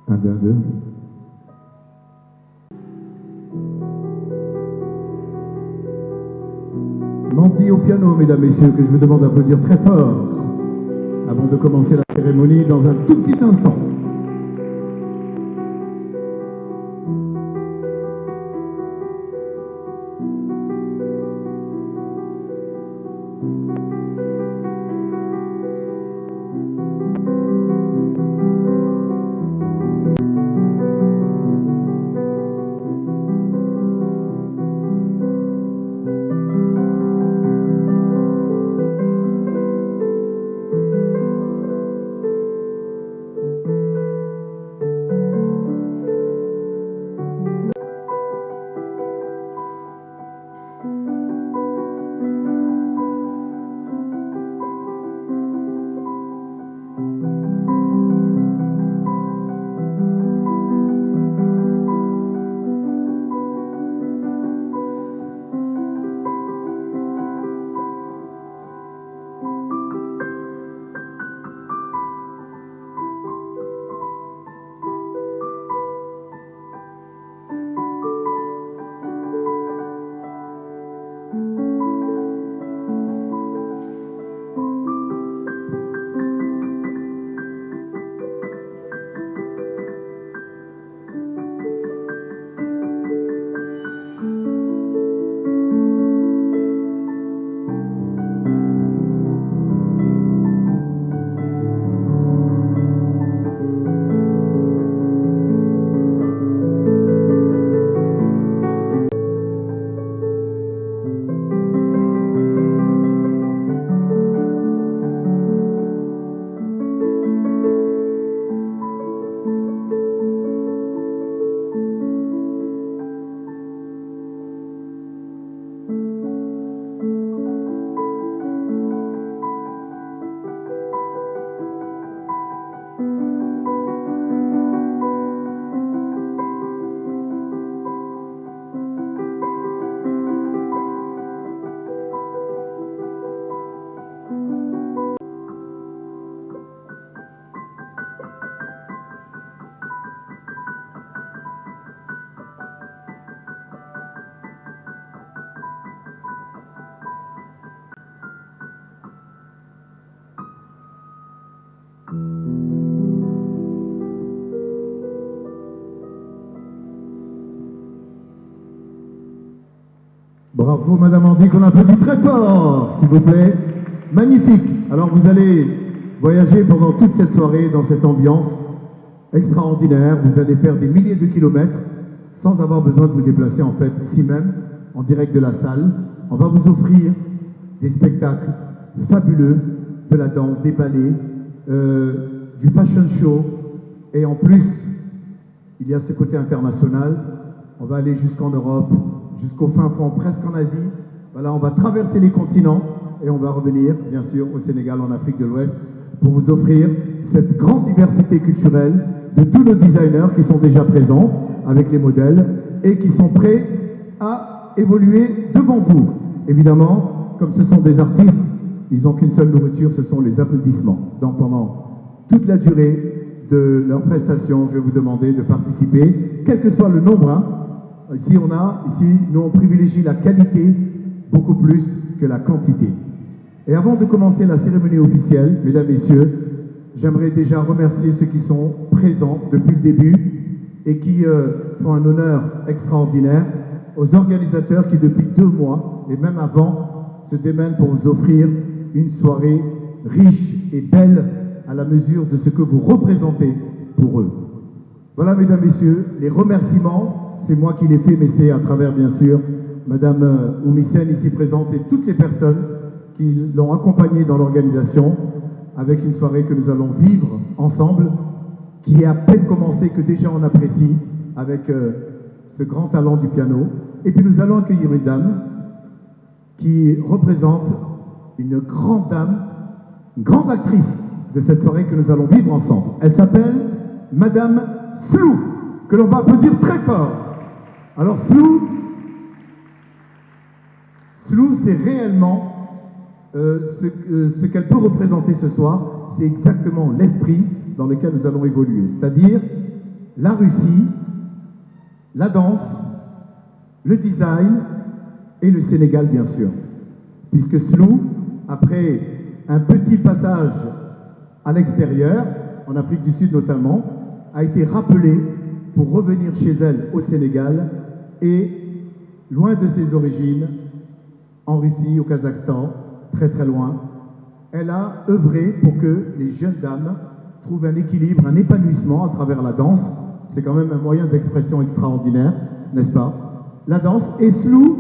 Un, deux, deux. Mandy au piano, mesdames, messieurs, que je vous demande d'applaudir très fort avant de commencer la cérémonie dans un tout petit instant. Bravo, Madame Mandy, qu'on applaudit très fort, s'il vous plaît. Magnifique. Alors, vous allez voyager pendant toute cette soirée dans cette ambiance extraordinaire. Vous allez faire des milliers de kilomètres sans avoir besoin de vous déplacer, en fait, ici même, en direct de la salle. On va vous offrir des spectacles fabuleux, de la danse, des ballets, du fashion show. Et en plus, il y a ce côté international. On va aller jusqu'en Europe, jusqu'au fin fond, presque en Asie. Voilà, on va traverser les continents et on va revenir, bien sûr, au Sénégal, en Afrique de l'Ouest, pour vous offrir cette grande diversité culturelle de tous nos designers qui sont déjà présents avec les modèles et qui sont prêts à évoluer devant vous. Évidemment, comme ce sont des artistes, ils n'ont qu'une seule nourriture, ce sont les applaudissements. Donc pendant toute la durée de leur prestation, je vais vous demander de participer, quel que soit le nombre. Ici, nous on privilégie la qualité beaucoup plus que la quantité. Et avant de commencer la cérémonie officielle, mesdames, messieurs, j'aimerais déjà remercier ceux qui sont présents depuis le début et qui font un honneur extraordinaire aux organisateurs qui, depuis 2 mois et même avant, se démènent pour vous offrir une soirée riche et belle à la mesure de ce que vous représentez pour eux. Voilà, mesdames, messieurs, les remerciements. C'est moi qui les fais, mais c'est à travers, bien sûr, Madame Oumissène, ici présente, et toutes les personnes qui l'ont accompagnée dans l'organisation, avec une soirée que nous allons vivre ensemble, qui est à peine commencée, que déjà on apprécie, avec ce grand talent du piano. Et puis nous allons accueillir une dame qui représente une grande dame, une grande actrice de cette soirée que nous allons vivre ensemble. Elle s'appelle Madame Slou, que l'on va applaudir très fort. Alors Slou, c'est réellement ce qu'elle peut représenter ce soir. C'est exactement l'esprit dans lequel nous allons évoluer, c'est-à-dire la Russie, la danse, le design et le Sénégal, bien sûr. Puisque Slou, après un petit passage à l'extérieur, en Afrique du Sud notamment, a été rappelée pour revenir chez elle au Sénégal et, loin de ses origines, en Russie, au Kazakhstan, très très loin, elle a œuvré pour que les jeunes dames trouvent un équilibre, un épanouissement à travers la danse. C'est quand même un moyen d'expression extraordinaire, n'est-ce pas? La danse. Et Slou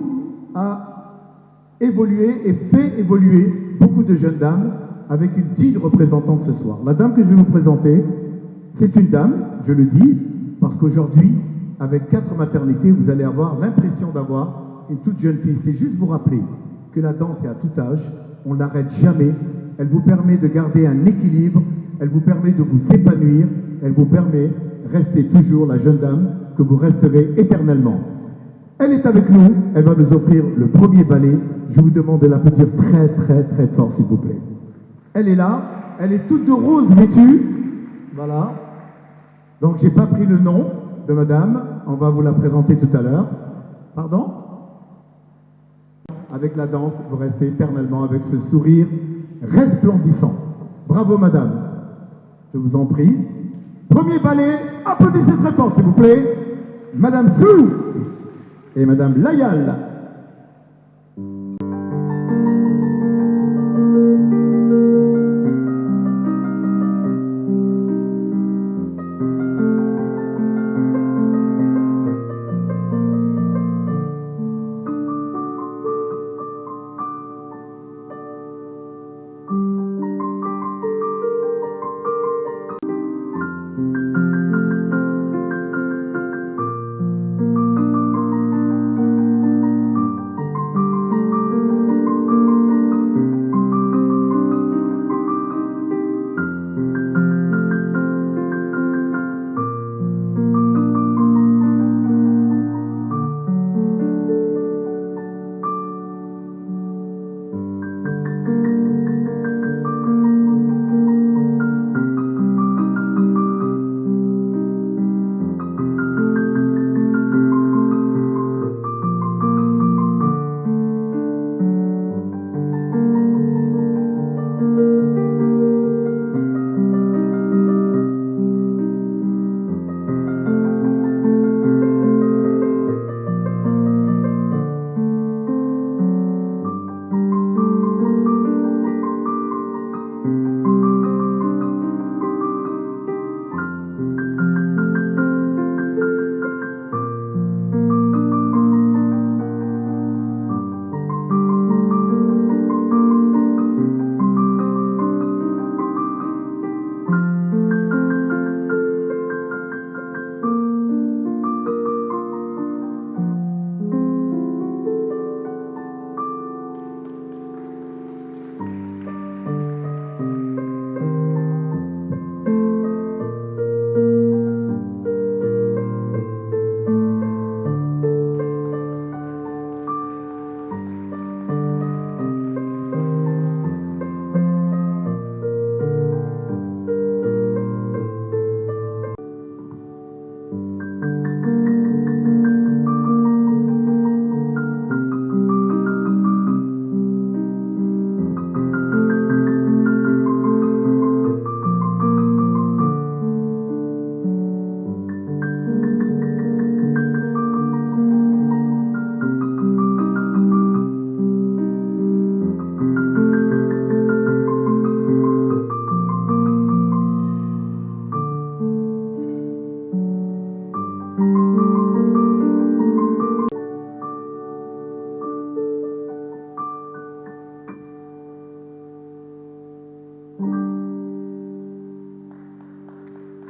a évolué et fait évoluer beaucoup de jeunes dames avec une digne représentante ce soir. La dame que je vais vous présenter, c'est une dame, je le dis, parce qu'aujourd'hui, avec 4 maternités, vous allez avoir l'impression d'avoir une toute jeune fille. C'est juste vous rappeler que la danse est à tout âge, on ne l'arrête jamais, elle vous permet de garder un équilibre, elle vous permet de vous épanouir, elle vous permet de rester toujours la jeune dame que vous resterez éternellement. Elle est avec nous, elle va nous offrir le premier ballet. Je vous demande de l'applaudir très très très fort, s'il vous plaît. Elle est là, elle est toute de rose vêtue, voilà. Donc j'ai pas pris le nom de madame, on va vous la présenter tout à l'heure. Pardon? Avec la danse, vous restez éternellement avec ce sourire resplendissant. Bravo madame, je vous en prie. Premier ballet, applaudissez très fort s'il vous plaît. Madame Slou et madame Layal.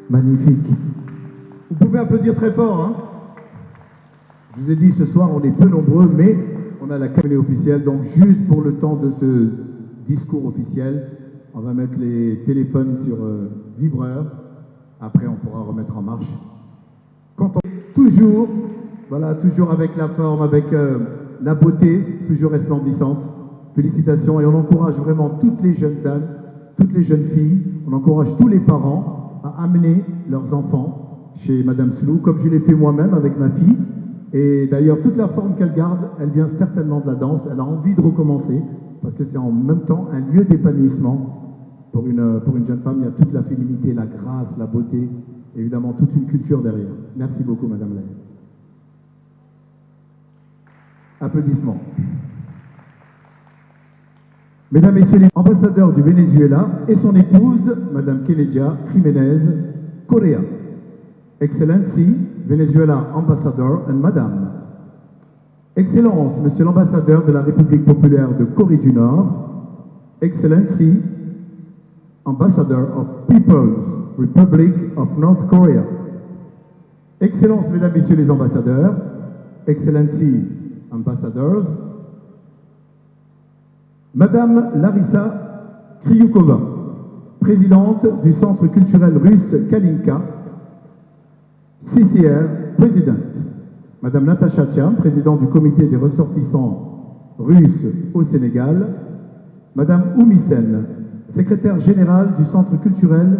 Magnifique. Vous pouvez applaudir très fort. Hein? Je vous ai dit, ce soir, on est peu nombreux, mais on a la caméra officielle. Donc, juste pour le temps de ce discours officiel, on va mettre les téléphones sur vibreur. Après, on pourra remettre en marche. Quand on est toujours, voilà, toujours avec la forme, avec la beauté, toujours resplendissante. Félicitations et on encourage vraiment toutes les jeunes dames, toutes les jeunes filles, on encourage tous les parents à amener leurs enfants chez Madame Slou, comme je l'ai fait moi-même avec ma fille. Et d'ailleurs, toute la forme qu'elle garde, elle vient certainement de la danse. Elle a envie de recommencer, parce que c'est en même temps un lieu d'épanouissement. Pour une jeune femme, il y a toute la féminité, la grâce, la beauté, évidemment toute une culture derrière. Merci beaucoup, Madame Laye. Applaudissements. Mesdames, Messieurs les ambassadeurs du Venezuela et son épouse, Madame Kenedia Jiménez Correa. Excellency, Venezuela Ambassador and Madame. Excellence, Monsieur l'ambassadeur de la République populaire de Corée du Nord. Excellency, Ambassador of People's Republic of North Korea. Excellence, Mesdames, Messieurs les ambassadeurs. Excellency, Ambassadors. Madame Larissa Kryukova, présidente du Centre culturel russe Kalinka, CCR President. Madame Natasha Tcham, présidente du comité des ressortissants russes au Sénégal. Madame Oumisen, secrétaire générale du Centre culturel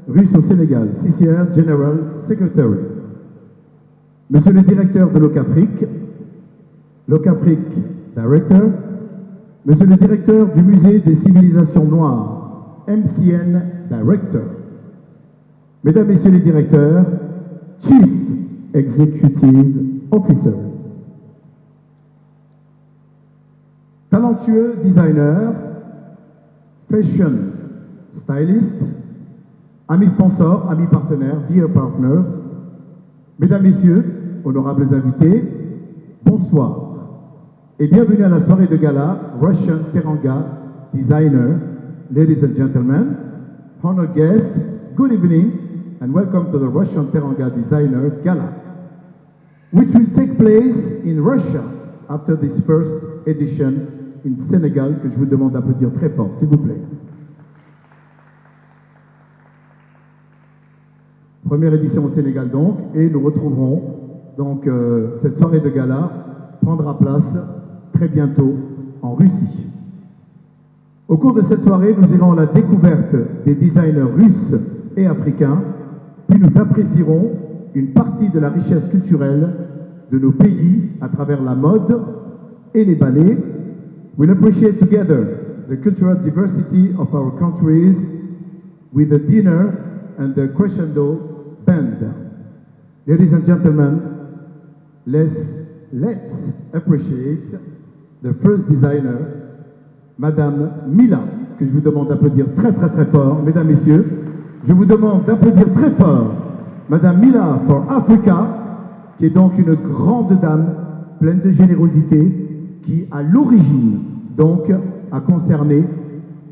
russe au Sénégal, CCR General Secretary. Monsieur le directeur de l'OCAFRIC, l'OCAFRIC Director. Monsieur le directeur du Musée des civilisations noires, MCN Director. Mesdames, Messieurs les directeurs, Chief Executive Officer. Talentueux designer, fashion stylist, amis sponsors, amis partenaires, dear partners, Mesdames, Messieurs, honorables invités, bonsoir et bienvenue à la soirée de gala Russian Teranga Designer. Ladies and gentlemen, honored guests, good evening and welcome to the Russian Teranga Designer Gala, which will take place in Russia after this first edition in Sénégal, que je vous demande d'applaudir très fort, s'il vous plaît. Première édition au Sénégal donc, et nous retrouverons donc cette soirée de gala prendra place très bientôt en Russie. Au cours de cette soirée, nous irons à la découverte des designers russes et africains, puis nous apprécierons une partie de la richesse culturelle de nos pays à travers la mode et les ballets. We'll appreciate together the cultural diversity of our countries with a dinner and the crescendo band. Ladies and gentlemen, let's appreciate the first designer, Madame Mila, que je vous demande d'applaudir très très très fort. Mesdames, Messieurs, je vous demande d'applaudir très fort Madame Mila for Africa, qui est donc une grande dame pleine de générosité, qui à l'origine donc a concerné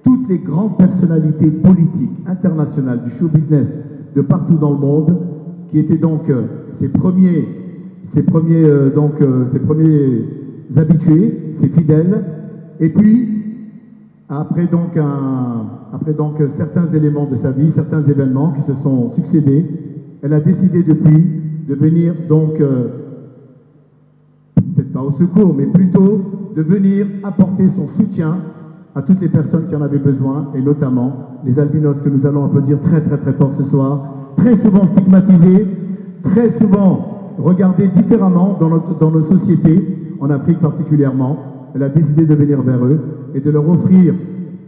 toutes les grandes personnalités politiques internationales du show business de partout dans le monde, qui étaient donc ses premiers habitués, ses fidèles, et puis après donc certains éléments de sa vie, certains événements qui se sont succédés, elle a décidé depuis de venir donc peut-être pas au secours, mais plutôt de venir apporter son soutien à toutes les personnes qui en avaient besoin, et notamment les albinos que nous allons applaudir très très très fort ce soir, très souvent stigmatisés, très souvent regardés différemment dans nos sociétés, en Afrique particulièrement. Elle a décidé de venir vers eux et de leur offrir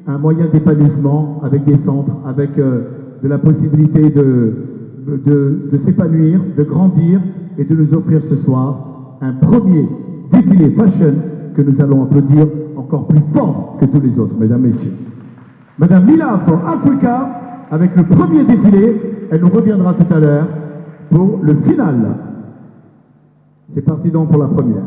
un moyen d'épanouissement avec des centres, avec de la possibilité de s'épanouir, de grandir et de nous offrir ce soir un premier défilé fashion que nous allons applaudir encore plus fort que tous les autres, mesdames, messieurs. Madame Mila for Africa, avec le premier défilé, elle nous reviendra tout à l'heure pour le final. C'est parti donc pour la première.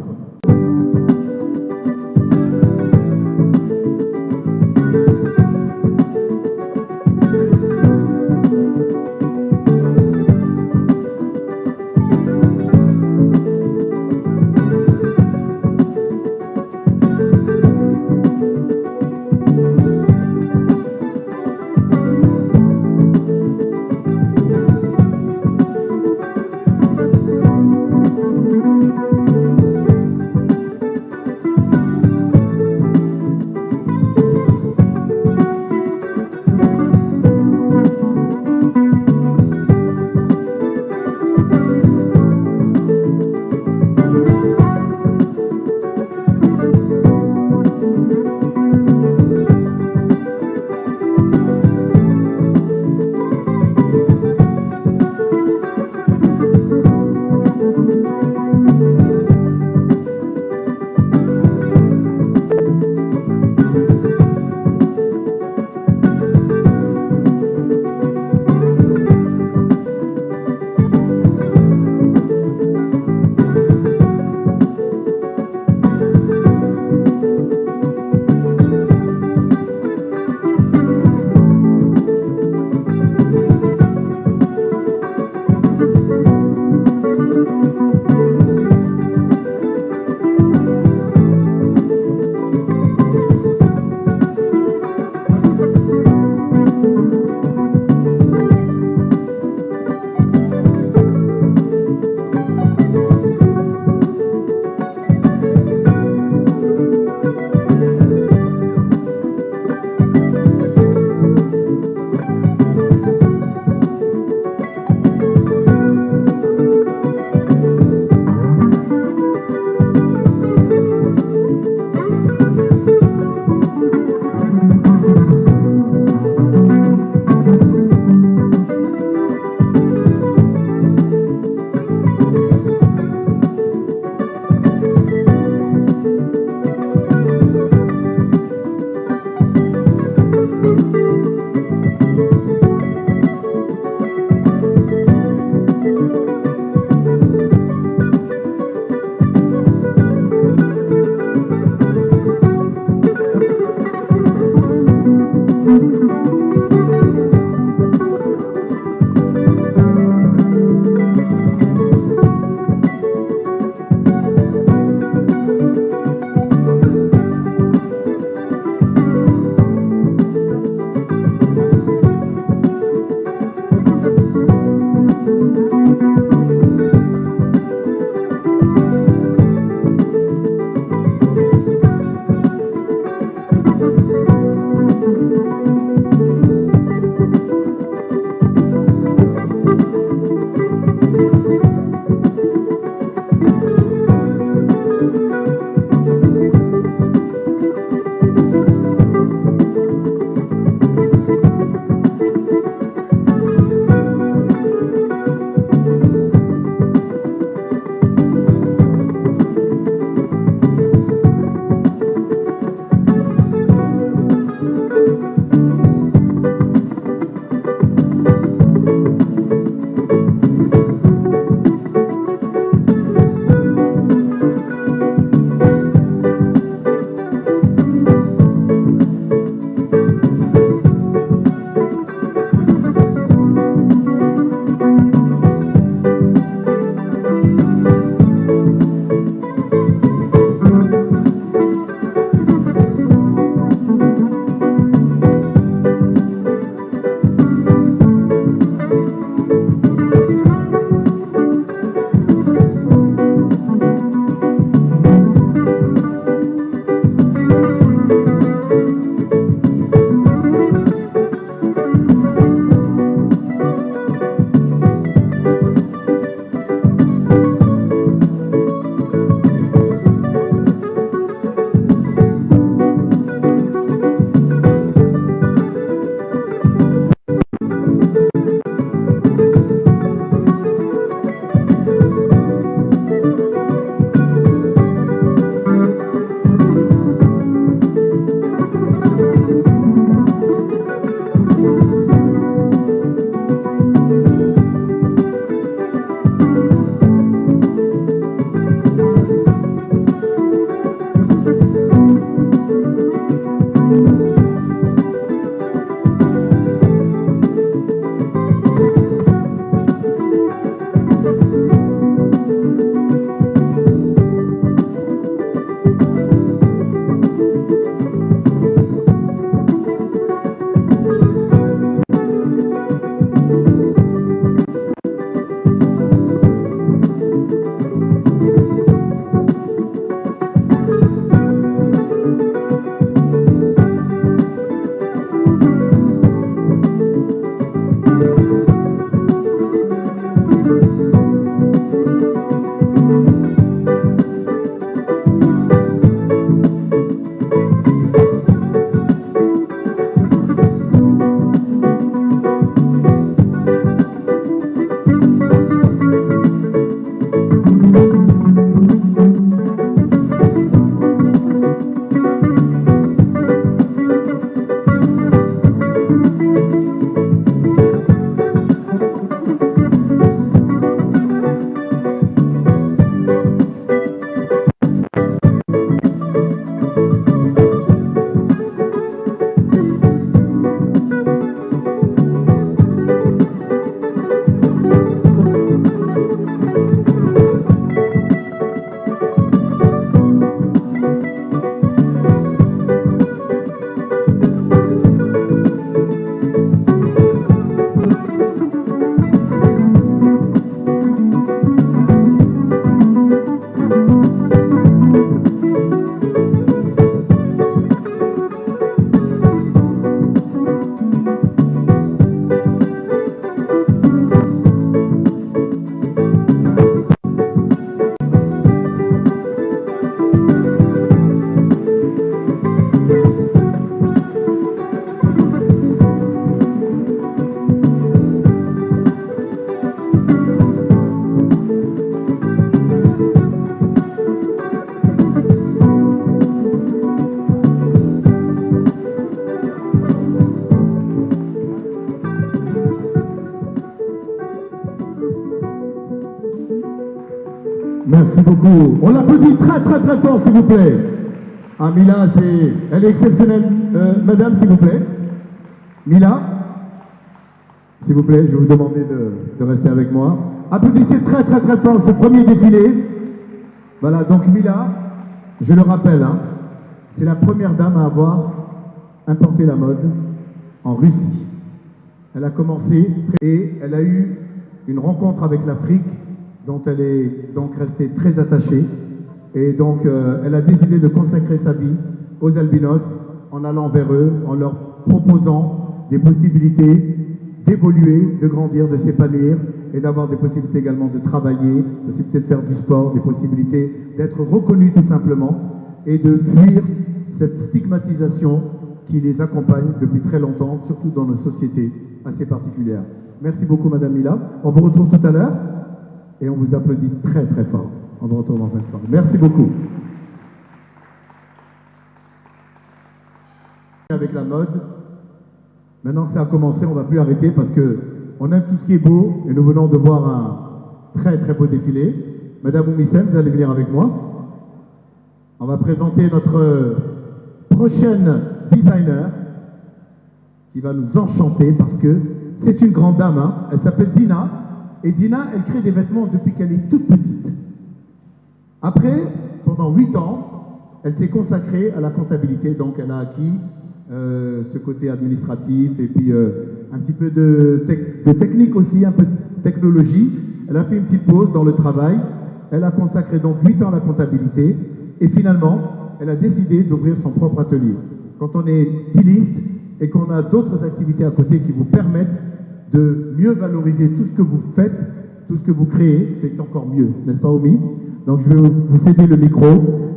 merci beaucoup. On l'applaudit très très très fort, s'il vous plaît. Ah, Mila, elle est exceptionnelle. Madame, s'il vous plaît. Mila, s'il vous plaît, je vais vous demander de rester avec moi. Applaudissez très très très fort ce premier défilé. Voilà, donc Mila, je le rappelle, hein, c'est la première dame à avoir importé la mode en Russie. Elle a commencé et elle a eu une rencontre avec l'Afrique dont elle est donc restée très attachée. Et donc, elle a décidé de consacrer sa vie aux albinos en allant vers eux, en leur proposant des possibilités d'évoluer, de grandir, de s'épanouir et d'avoir des possibilités également de travailler, des possibilités de faire du sport, des possibilités d'être reconnus tout simplement et de fuir cette stigmatisation qui les accompagne depuis très longtemps, surtout dans nos sociétés assez particulières. Merci beaucoup, Madame Mila. On vous retrouve tout à l'heure et on vous applaudit très très fort. On vous retrouve en fin de soirée. Merci beaucoup. Avec la mode, maintenant que ça a commencé, on ne va plus arrêter parce que on aime tout ce qui est beau et nous venons de voir un très très beau défilé. Madame Oumissem, vous allez venir avec moi. On va présenter notre prochaine designer qui va nous enchanter parce que c'est une grande dame. Hein. Elle s'appelle Dina. Et Dina, elle crée des vêtements depuis qu'elle est toute petite. Après, pendant 8 ans, elle s'est consacrée à la comptabilité. Donc, elle a acquis ce côté administratif et puis un petit peu de technique aussi, un peu de technologie. Elle a fait une petite pause dans le travail. Elle a consacré donc 8 ans à la comptabilité. Et finalement, elle a décidé d'ouvrir son propre atelier. Quand on est styliste et qu'on a d'autres activités à côté qui vous permettent de mieux valoriser tout ce que vous faites, tout ce que vous créez, c'est encore mieux, n'est-ce pas, Oumi? Donc je vais vous céder le micro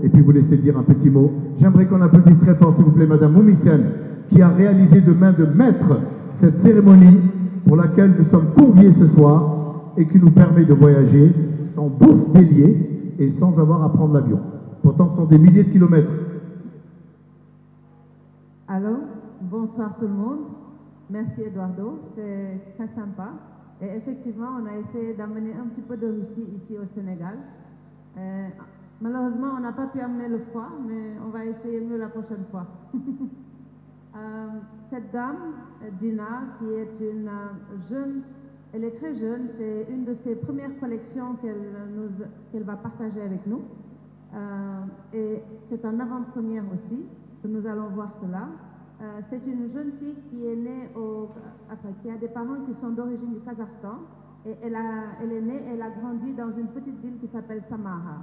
et puis vous laisser dire un petit mot. J'aimerais qu'on applaudisse très fort, s'il vous plaît, Madame Oumissem, qui a réalisé de main de maître cette cérémonie pour laquelle nous sommes conviés ce soir et qui nous permet de voyager sans bourse déliée et sans avoir à prendre l'avion. Pourtant, ce sont des milliers de kilomètres. Allô, bonsoir tout le monde. Merci Eduardo, c'est très sympa. Et effectivement, on a essayé d'amener un petit peu de Russie ici au Sénégal. Malheureusement, on n'a pas pu amener le froid, mais on va essayer mieux la prochaine fois. Cette dame, Dina, qui est une jeune, elle est très jeune, c'est une de ses premières collections qu'elle va partager avec nous. Et c'est en avant-première aussi que nous allons voir cela. C'est une jeune fille qui est née qui a des parents qui sont d'origine du Kazakhstan et elle est née, elle a grandi dans une petite ville qui s'appelle Samara.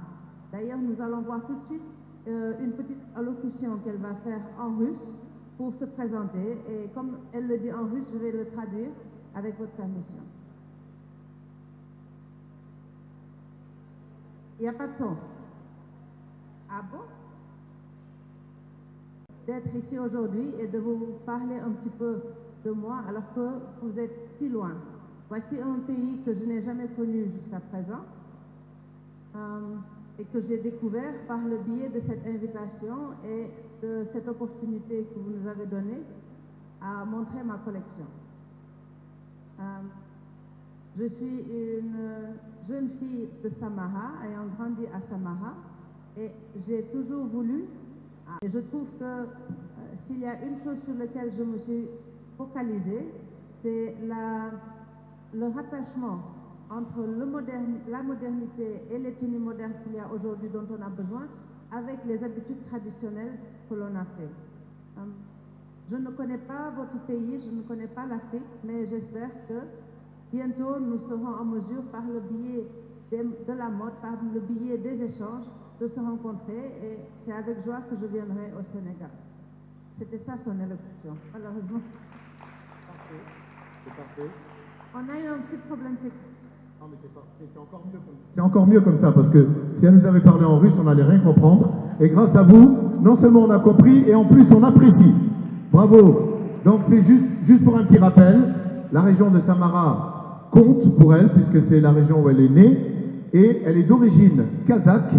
D'ailleurs, nous allons voir tout de suite une petite allocution qu'elle va faire en russe pour se présenter et comme elle le dit en russe, je vais le traduire avec votre permission. Il n'y a pas de son. Ah bon? D'être ici aujourd'hui et de vous parler un petit peu de moi alors que vous êtes si loin. Voici un pays que je n'ai jamais connu jusqu'à présent et que j'ai découvert par le biais de cette invitation et de cette opportunité que vous nous avez donnée à montrer ma collection. Je suis une jeune fille de Samara, ayant grandi à Samara, et j'ai toujours voulu. Et je trouve que s'il y a une chose sur laquelle je me suis focalisée, c'est le rattachement entre la modernité et les tenues modernes qu'il y a aujourd'hui dont on a besoin avec les habitudes traditionnelles que l'on a fait. Je ne connais pas votre pays, je ne connais pas l'Afrique, mais j'espère que bientôt nous serons en mesure, par le biais de la mode, par le biais des échanges, de se rencontrer et c'est avec joie que je viendrai au Sénégal. C'était ça son élocution, malheureusement. C'est parfait. On a eu un petit problème technique. Non mais c'est parfait, c'est encore mieux comme ça. C'est encore mieux comme ça parce que si elle nous avait parlé en russe, on n'allait rien comprendre. Et grâce à vous, non seulement on a compris et en plus on apprécie. Bravo. Donc c'est juste pour un petit rappel, la région de Samara compte pour elle puisque c'est la région où elle est née et elle est d'origine kazakh.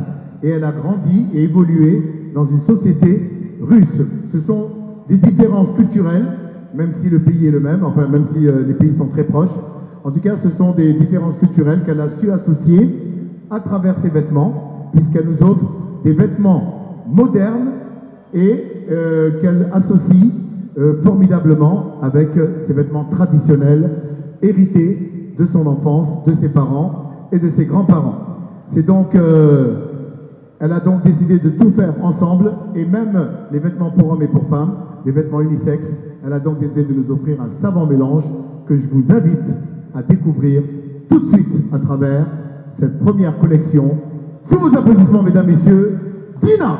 Et elle a grandi et évolué dans une société russe. Ce sont des différences culturelles, même si le pays est le même, enfin même si les pays sont très proches. En tout cas, ce sont des différences culturelles qu'elle a su associer à travers ses vêtements, puisqu'elle nous offre des vêtements modernes et qu'elle associe formidablement avec ses vêtements traditionnels hérités de son enfance, de ses parents et de ses grands-parents. C'est donc, elle a donc décidé de tout faire ensemble, et même les vêtements pour hommes et pour femmes, les vêtements unisexes. Elle a donc décidé de nous offrir un savant mélange que je vous invite à découvrir tout de suite à travers cette première collection. Sous vos applaudissements, mesdames, messieurs, Dina!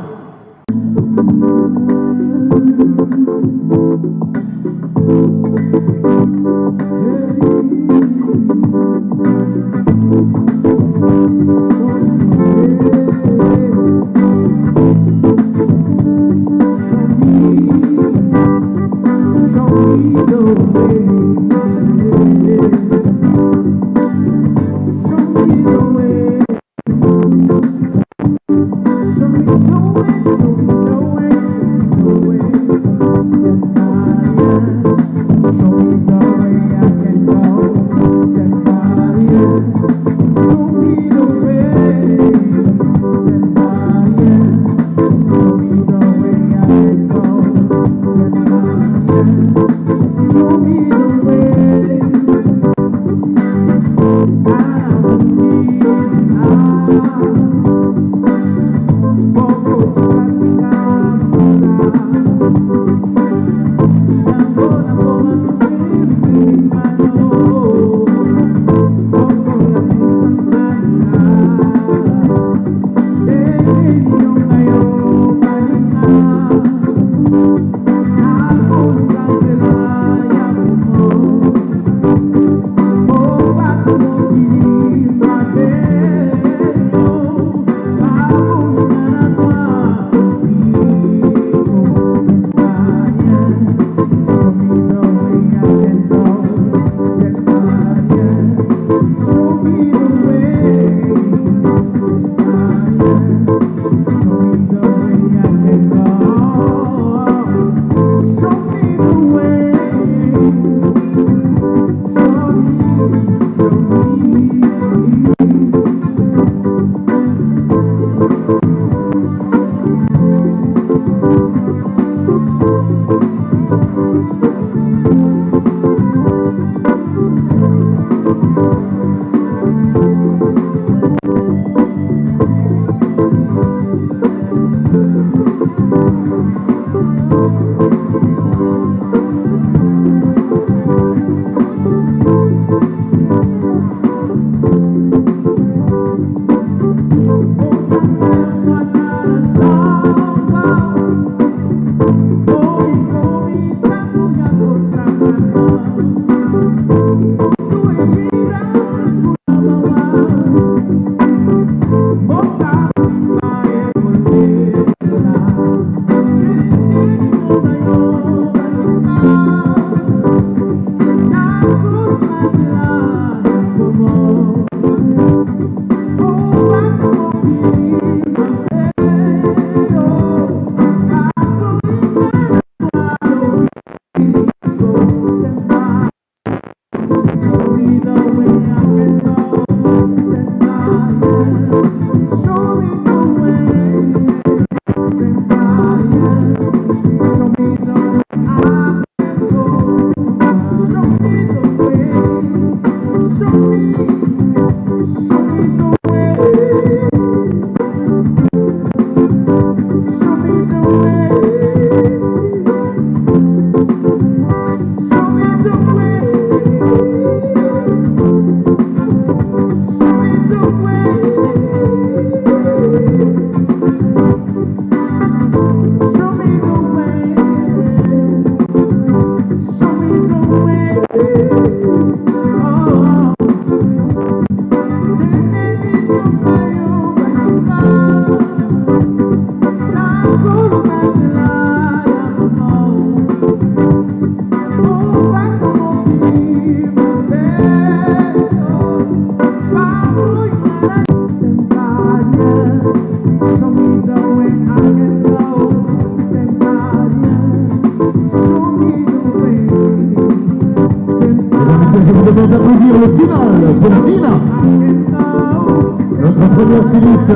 notre premier styliste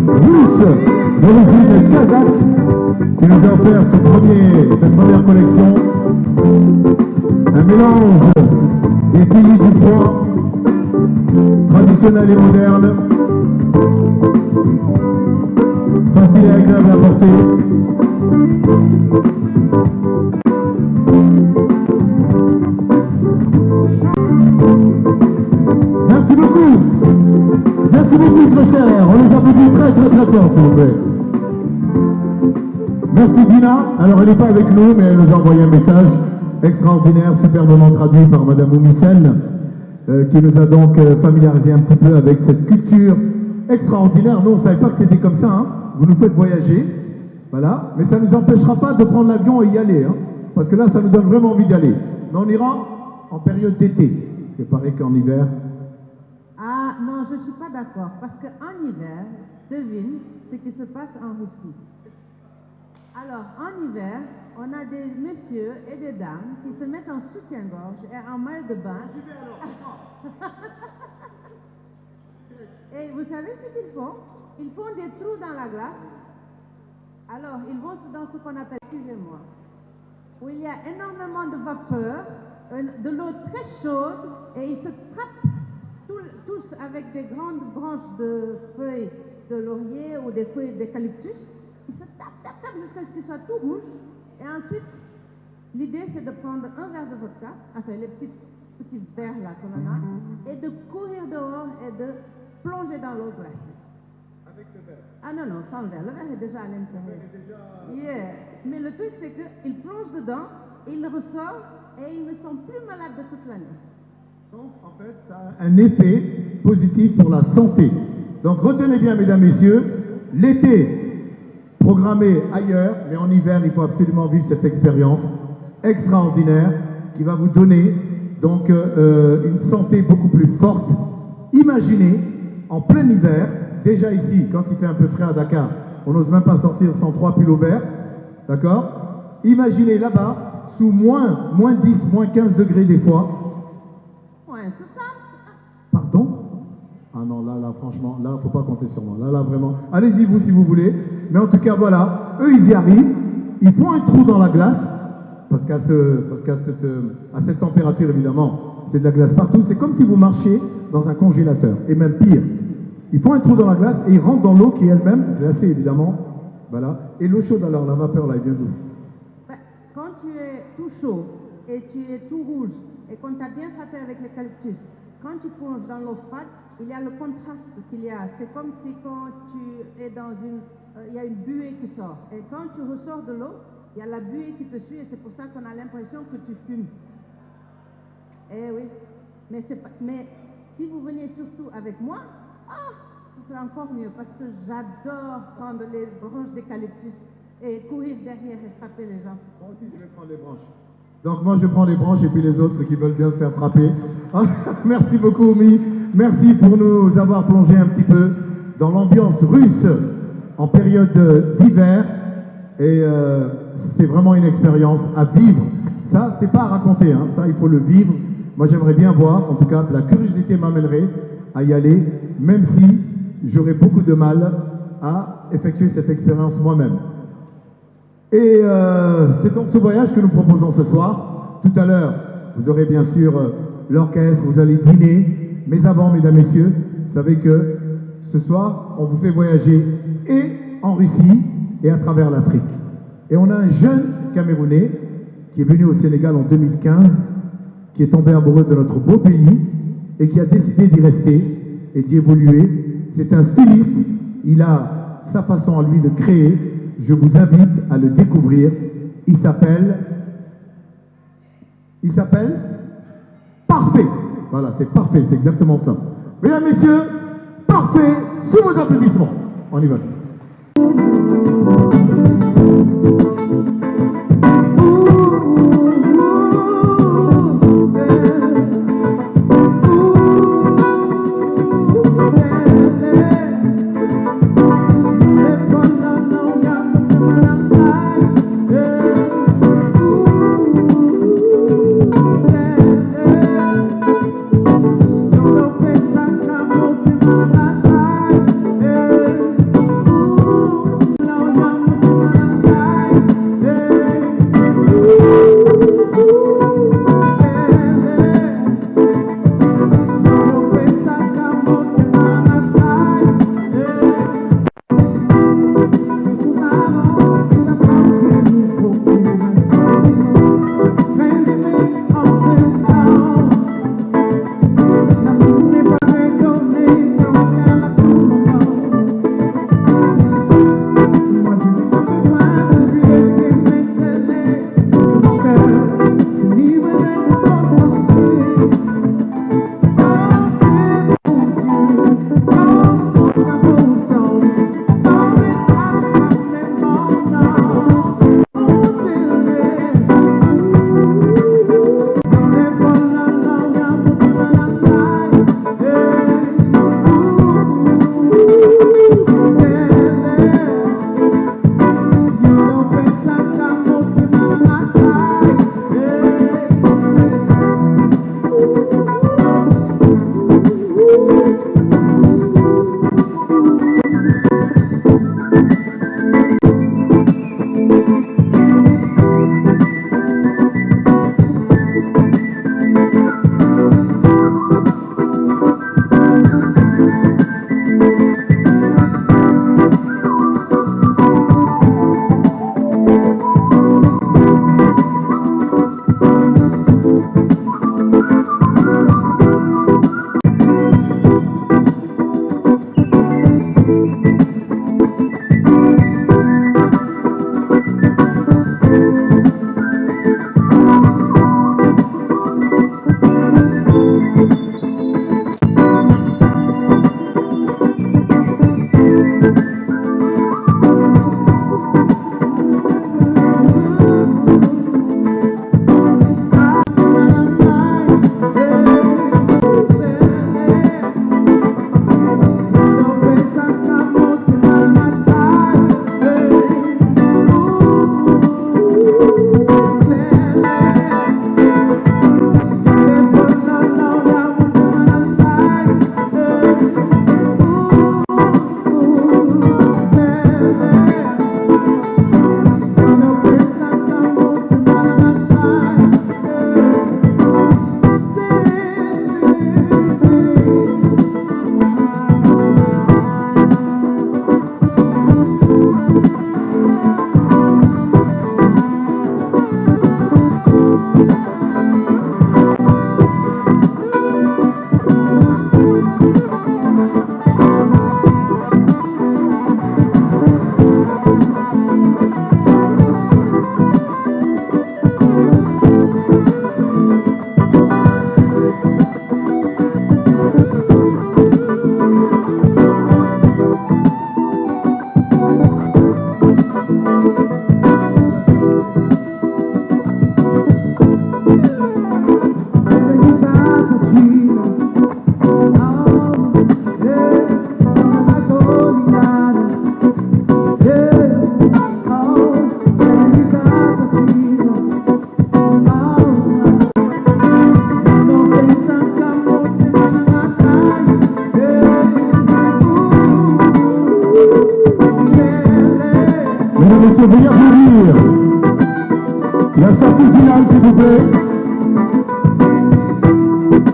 russe d'origine kazakh qui nous a offert cette première collection. Un mélange des pays du froid, traditionnel et moderne, facile et agréable à porter. Merci beaucoup. Merci beaucoup, très cher. On les applaudit très fort, s'il vous plaît. Merci Dina. Alors, elle n'est pas avec nous, mais elle nous a envoyé un message extraordinaire, superbement traduit par Madame Oumissène, qui nous a donc familiarisé un petit peu avec cette culture extraordinaire. Nous, on ne savait pas que c'était comme ça. Hein. Vous nous faites voyager, voilà. Mais ça ne nous empêchera pas de prendre l'avion et y aller, hein, parce que là, ça nous donne vraiment envie d'y aller. Mais on ira en période d'été. Parce qu'il paraît qu'en hiver... Ah non, je ne suis pas d'accord, parce qu'en hiver, devine ce qui se passe en Russie. Alors, en hiver, on a des messieurs et des dames qui se mettent en soutien-gorge et en maillot de bain. Et vous savez ce qu'ils font? Ils font des trous dans la glace. Alors, ils vont dans ce qu'on appelle, excusez-moi, où il y a énormément de vapeur, de l'eau très chaude, et ils se trappent tous avec des grandes branches de feuilles de laurier ou des feuilles d'eucalyptus. Ils se tapent jusqu'à ce qu'ils soient tout rouges. Et ensuite, l'idée c'est de prendre un verre de vodka, enfin les petits verres là que l'on a, et de courir dehors et de plonger dans l'eau glacée. Avec le verre? Ah non, non, sans le verre. Le verre est déjà à l'intérieur. Yeah. Mais le truc c'est qu'ils plongent dedans, ils ressortent et ils ne sont plus malades de toute l'année. Donc, en fait, ça a un effet positif pour la santé. Donc, retenez bien, mesdames, messieurs, l'été, programmé ailleurs, mais en hiver, il faut absolument vivre cette expérience extraordinaire qui va vous donner donc une santé beaucoup plus forte. Imaginez, en plein hiver, déjà ici, quand il fait un peu frais à Dakar, on n'ose même pas sortir sans 3 pulls verts, d'accord? Imaginez là-bas, sous moins 10, moins 15 degrés des fois. Pardon? Ah non, là, franchement, là, faut pas compter sur moi. Là, vraiment. Allez-y, vous, si vous voulez. Mais en tout cas, voilà. Eux, ils y arrivent. Ils font un trou dans la glace. Parce qu'à cette température, évidemment, c'est de la glace partout. C'est comme si vous marchiez dans un congélateur. Et même pire. Ils font un trou dans la glace et ils rentrent dans l'eau qui est elle-même glacée, évidemment. Voilà. Et l'eau chaude, alors, la vapeur, là, elle vient d'où? Quand tu es tout chaud et tu es tout rouge et qu'on t'a bien frappé avec l'eucalyptus, quand tu plonges dans l'eau froide, il y a le contraste qu'il y a. C'est comme si quand tu es dans il y a une buée qui sort. Et quand tu ressors de l'eau, il y a la buée qui te suit et c'est pour ça qu'on a l'impression que tu fumes. Eh oui. Mais si vous veniez surtout avec moi, ce serait encore mieux parce que j'adore prendre les branches d'eucalyptus et courir derrière et frapper les gens. Moi aussi, je vais prendre les branches. Donc moi je prends les branches et puis les autres qui veulent bien se faire frapper. Merci beaucoup Oumi, merci pour nous avoir plongé un petit peu dans l'ambiance russe en période d'hiver et c'est vraiment une expérience à vivre. Ça c'est pas à raconter, hein. Ça il faut le vivre. Moi j'aimerais bien voir, en tout cas la curiosité m'amènerait à y aller, même si j'aurais beaucoup de mal à effectuer cette expérience moi-même. Et c'est donc ce voyage que nous proposons ce soir. Tout à l'heure, vous aurez bien sûr l'orchestre, vous allez dîner. Mais avant, mesdames, messieurs, vous savez que ce soir, on vous fait voyager et en Russie et à travers l'Afrique. Et on a un jeune Camerounais qui est venu au Sénégal en 2015, qui est tombé amoureux de notre beau pays et qui a décidé d'y rester et d'y évoluer. C'est un styliste, il a sa façon à lui de créer. Je vous invite à le découvrir. Il s'appelle Parfait. Voilà, c'est parfait, c'est exactement ça. Mesdames, messieurs, Parfait, sous vos applaudissements. On y va.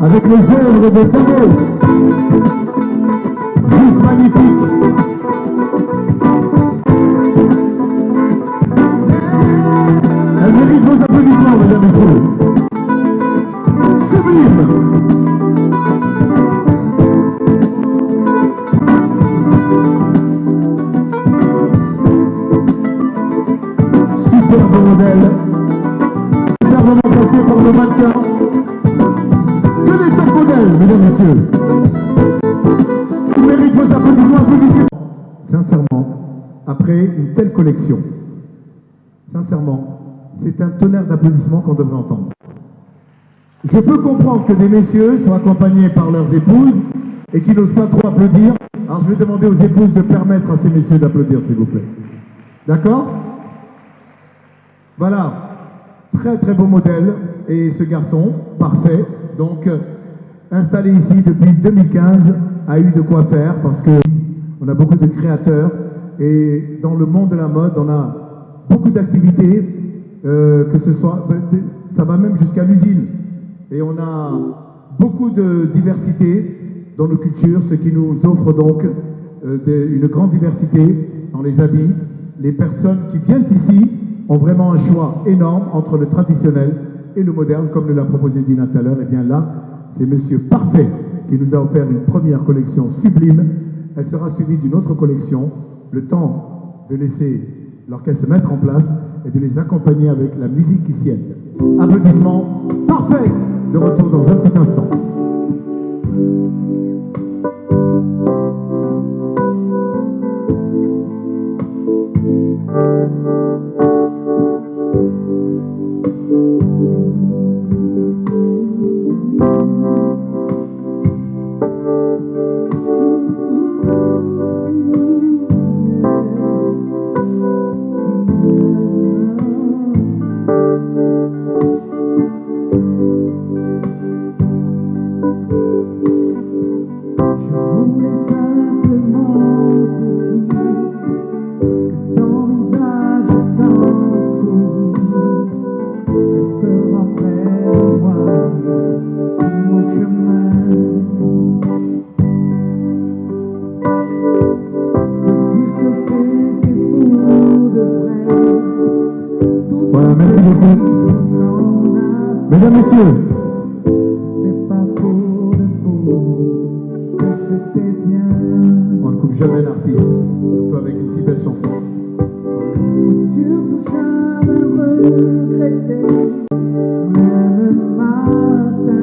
avec les œuvres de Dabo. Juste magnifique. Elle mérite vos applaudissements, mesdames et messieurs. Sublime. Superbe modèle. Superbement porté par le mannequin. Que des top modèles, mesdames et messieurs. Il mérite vos applaudissements. Sincèrement, après une telle collection, sincèrement, c'est un tonnerre d'applaudissements qu'on devrait entendre. Je peux comprendre que des messieurs soient accompagnés par leurs épouses et qui n'osent pas trop applaudir. Alors je vais demander aux épouses de permettre à ces messieurs d'applaudir, s'il vous plaît. D'accord? Voilà, très très beau modèle. Et ce garçon, parfait, donc installé ici depuis 2015, a eu de quoi faire parce que on a beaucoup de créateurs et dans le monde de la mode, on a beaucoup d'activités, que ce soit, ça va même jusqu'à l'usine. Et on a beaucoup de diversité dans nos cultures, ce qui nous offre donc une grande diversité dans les habits. Les personnes qui viennent ici ont vraiment un choix énorme entre le traditionnel et le moderne, comme nous l'a proposé Dina tout à l'heure. Et bien là, c'est Monsieur Parfait qui nous a offert une première collection sublime. Elle sera suivie d'une autre collection, le temps de laisser l'orchestre se mettre en place et de les accompagner avec la musique qui sienne. Applaudissements, Parfait, de retour dans un petit instant. Voilà, merci beaucoup. Mesdames, Messieurs, on ne coupe jamais l'artiste, surtout avec une si belle chanson. Surtout jamais regretter, même matin.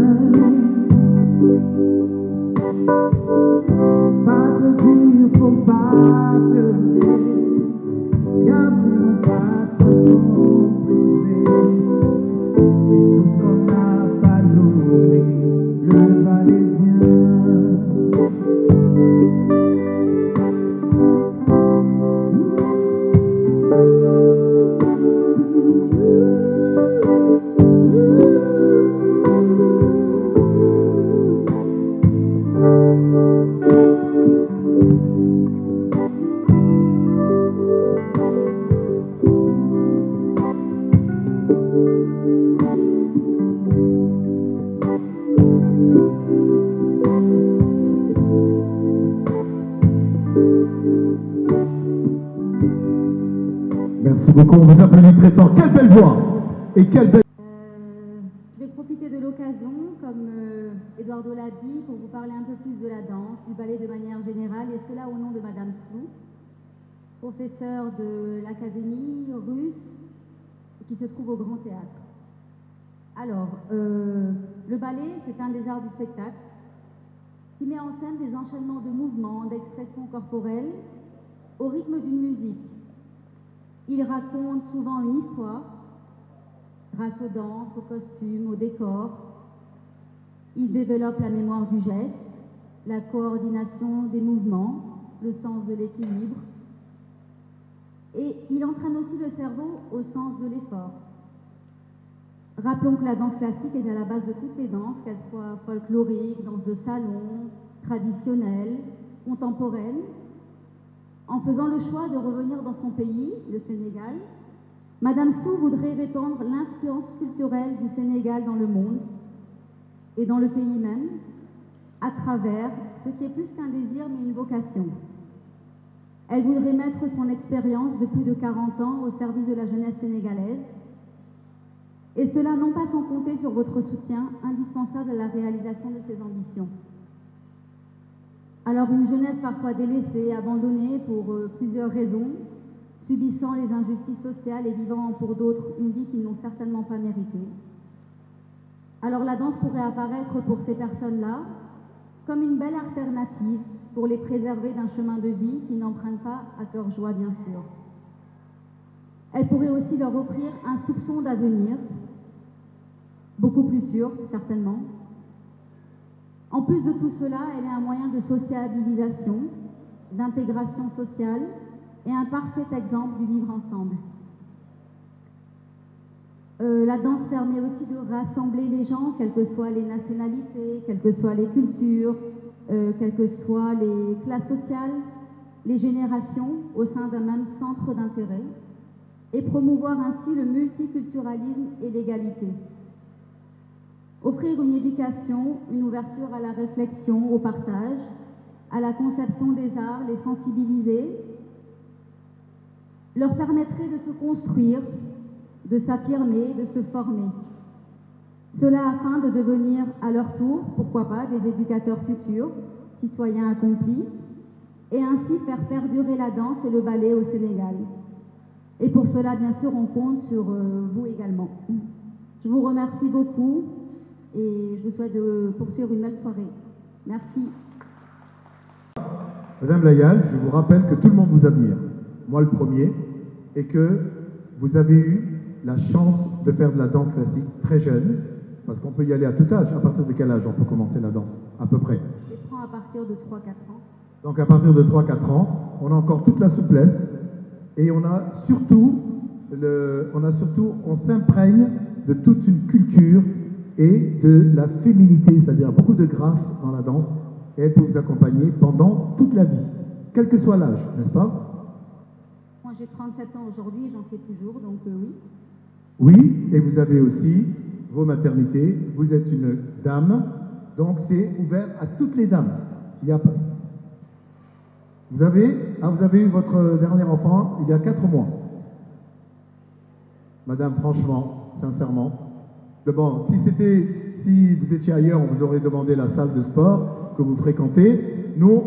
Pas te dire, faut pas pleurer, y'a vraiment pas de façon privée. Et tout ce qu'on n'a pas nommé, le valait bien. Merci beaucoup, on vous applaudit très fort. Quelle belle voix et quelle belle... Je vais profiter de l'occasion, comme Eduardo l'a dit, pour vous parler un peu plus de la danse, du ballet de manière générale, et cela au nom de Madame Slou, professeure de l'Académie russe qui se trouve au Grand Théâtre. Alors, le ballet, c'est un des arts du spectacle qui met en scène des enchaînements de mouvements, d'expressions corporelles au rythme d'une musique. Il raconte souvent une histoire, grâce aux danses, aux costumes, au décor. Il développe la mémoire du geste, la coordination des mouvements, le sens de l'équilibre. Et il entraîne aussi le cerveau au sens de l'effort. Rappelons que la danse classique est à la base de toutes les danses, qu'elles soient folkloriques, danse de salon, traditionnelles, contemporaines. En faisant le choix de revenir dans son pays, le Sénégal, Madame Slou voudrait répandre l'influence culturelle du Sénégal dans le monde et dans le pays même, à travers ce qui est plus qu'un désir mais une vocation. Elle voudrait mettre son expérience de plus de 40 ans au service de la jeunesse sénégalaise, et cela non pas sans compter sur votre soutien indispensable à la réalisation de ses ambitions. Alors une jeunesse parfois délaissée, abandonnée pour plusieurs raisons, subissant les injustices sociales et vivant pour d'autres une vie qu'ils n'ont certainement pas méritée. Alors la danse pourrait apparaître pour ces personnes-là comme une belle alternative pour les préserver d'un chemin de vie qui n'emprunte pas à cœur joie, bien sûr. Elle pourrait aussi leur offrir un soupçon d'avenir, beaucoup plus sûr, certainement. En plus de tout cela, elle est un moyen de sociabilisation, d'intégration sociale et un parfait exemple du vivre ensemble. La danse permet aussi de rassembler les gens, quelles que soient les nationalités, quelles que soient les cultures, quelles que soient les classes sociales, les générations au sein d'un même centre d'intérêt, et promouvoir ainsi le multiculturalisme et l'égalité. Offrir une éducation, une ouverture à la réflexion, au partage, à la conception des arts, les sensibiliser, leur permettrait de se construire, de s'affirmer, de se former. Cela afin de devenir à leur tour, pourquoi pas, des éducateurs futurs, citoyens accomplis, et ainsi faire perdurer la danse et le ballet au Sénégal. Et pour cela, bien sûr, on compte sur vous également. Je vous remercie beaucoup et je vous souhaite de poursuivre une belle soirée. Merci. Madame Layal, je vous rappelle que tout le monde vous admire, moi le premier, et que vous avez eu la chance de faire de la danse classique très jeune, parce qu'on peut y aller à tout âge. À partir de quel âge on peut commencer la danse, à peu près? Je prends à partir de 3-4 ans. Donc à partir de 3-4 ans, on a encore toute la souplesse, et on s'imprègne de toute une culture et de la féminité, c'est-à-dire beaucoup de grâce dans la danse, et elle peut vous accompagner pendant toute la vie, quel que soit l'âge, n'est-ce pas? Moi j'ai 37 ans aujourd'hui et j'en fais toujours, donc oui. Oui, et vous avez aussi vos maternités, vous êtes une dame, donc c'est ouvert à toutes les dames. Il y a pas... vous avez eu votre dernier enfant il y a 4 mois. Madame, franchement, sincèrement, bon, si vous étiez ailleurs, on vous aurait demandé la salle de sport que vous fréquentez. Nous,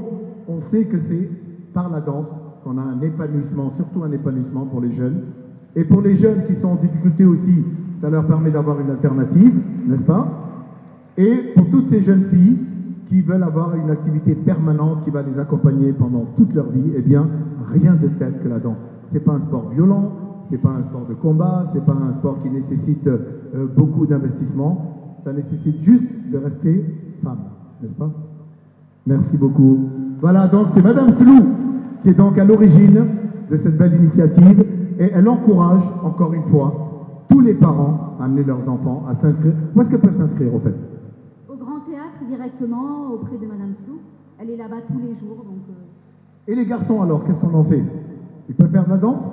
on sait que c'est par la danse qu'on a un épanouissement, surtout un épanouissement pour les jeunes. Et pour les jeunes qui sont en difficulté aussi, ça leur permet d'avoir une alternative, n'est-ce pas? Et pour toutes ces jeunes filles qui veulent avoir une activité permanente qui va les accompagner pendant toute leur vie, eh bien, rien de tel que la danse. C'est pas un sport violent, c'est pas un sport de combat, c'est pas un sport qui nécessite beaucoup d'investissement. Ça nécessite juste de rester femme, n'est-ce pas? Merci beaucoup. Voilà, donc c'est Madame Slou qui est donc à l'origine de cette belle initiative et elle encourage, encore une fois, tous les parents à amener leurs enfants à s'inscrire. Où est-ce qu'elles peuvent s'inscrire, au fait? Au Grand Théâtre, directement, auprès de Madame Slou. Elle est là-bas tous les jours, donc... Et les garçons, alors, qu'est-ce qu'on en fait? Ils peuvent faire de la danse?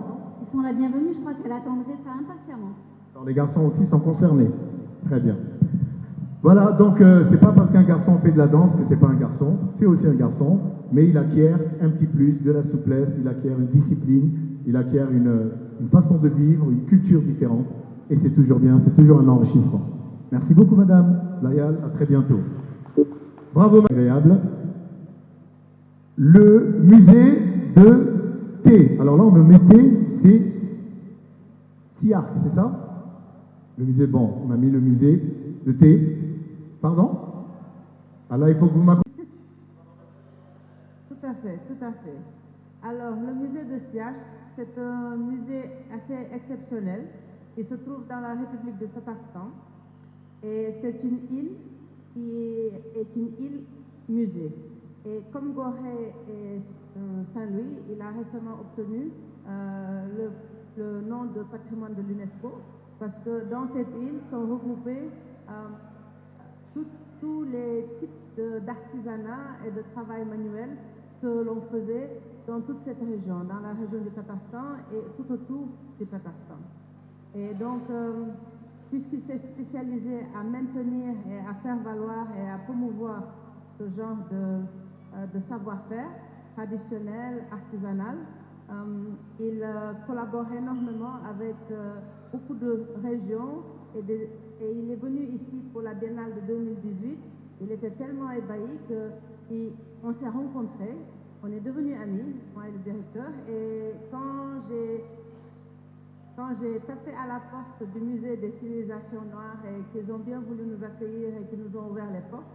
Ils sont la bienvenue, je crois qu'elle attendrait ça impatiemment. Alors, les garçons aussi sont concernés. Très bien. Voilà, donc c'est pas parce qu'un garçon fait de la danse que c'est pas un garçon. C'est aussi un garçon, mais il acquiert un petit plus de la souplesse, il acquiert une discipline, il acquiert une façon de vivre, une culture différente. Et c'est toujours bien, c'est toujours un enrichissement. Merci beaucoup, Madame Layal. À très bientôt. Bravo, agréable. Le musée de thé. Alors là, on me mettait, c'est SIARC, c'est ça? Le musée, bon, on a mis le musée de thé. Pardon? Ah là, il faut que vous m'accompagniez. Tout à fait, tout à fait. Alors, le musée de Siars, c'est un musée assez exceptionnel qui se trouve dans la République de Tatarstan. Et c'est une île qui est une île musée. Et comme Gorée et Saint-Louis, il a récemment obtenu le nom de patrimoine de l'UNESCO parce que dans cette île sont regroupés tous les types d'artisanat et de travail manuel que l'on faisait dans toute cette région, dans la région du Tatarstan et tout autour du Tatarstan. Et donc, puisqu'il s'est spécialisé à maintenir et à faire valoir et à promouvoir ce genre de savoir-faire traditionnel, artisanal. Il collabore énormément avec beaucoup de régions et il est venu ici pour la Biennale de 2018. Il était tellement ébahi qu'on s'est rencontrés, on est devenus amis, moi et le directeur, et quand j'ai tapé à la porte du musée des civilisations noires et qu'ils ont bien voulu nous accueillir et qu'ils nous ont ouvert les portes,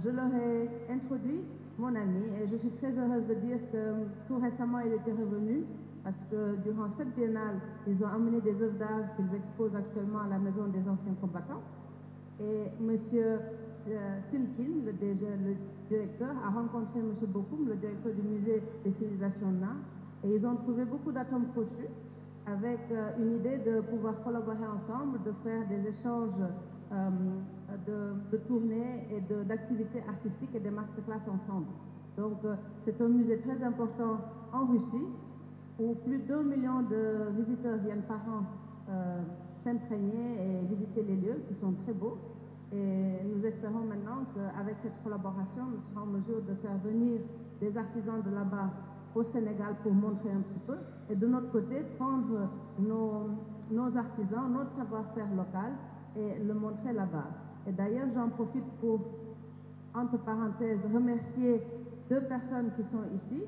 je leur ai introduit mon ami et je suis très heureuse de dire que tout récemment il était revenu parce que durant cette biennale, ils ont amené des œuvres d'art qu'ils exposent actuellement à la Maison des anciens combattants. Et M. Silkin, le directeur, a rencontré M. Bokoum, le directeur du musée des civilisations noires, et ils ont trouvé beaucoup d'atomes crochus avec une idée de pouvoir collaborer ensemble, de faire des échanges de tournées et d'activités artistiques et des masterclass ensemble. Donc c'est un musée très important en Russie où plus d'1 million de visiteurs viennent par an s'imprégner et visiter les lieux qui sont très beaux. Et nous espérons maintenant qu'avec cette collaboration, nous serons en mesure de faire venir des artisans de là-bas au Sénégal pour montrer un petit peu et de notre côté prendre nos artisans, notre savoir-faire local et le montrer là-bas. Et d'ailleurs, j'en profite pour, entre parenthèses, remercier 2 personnes qui sont ici,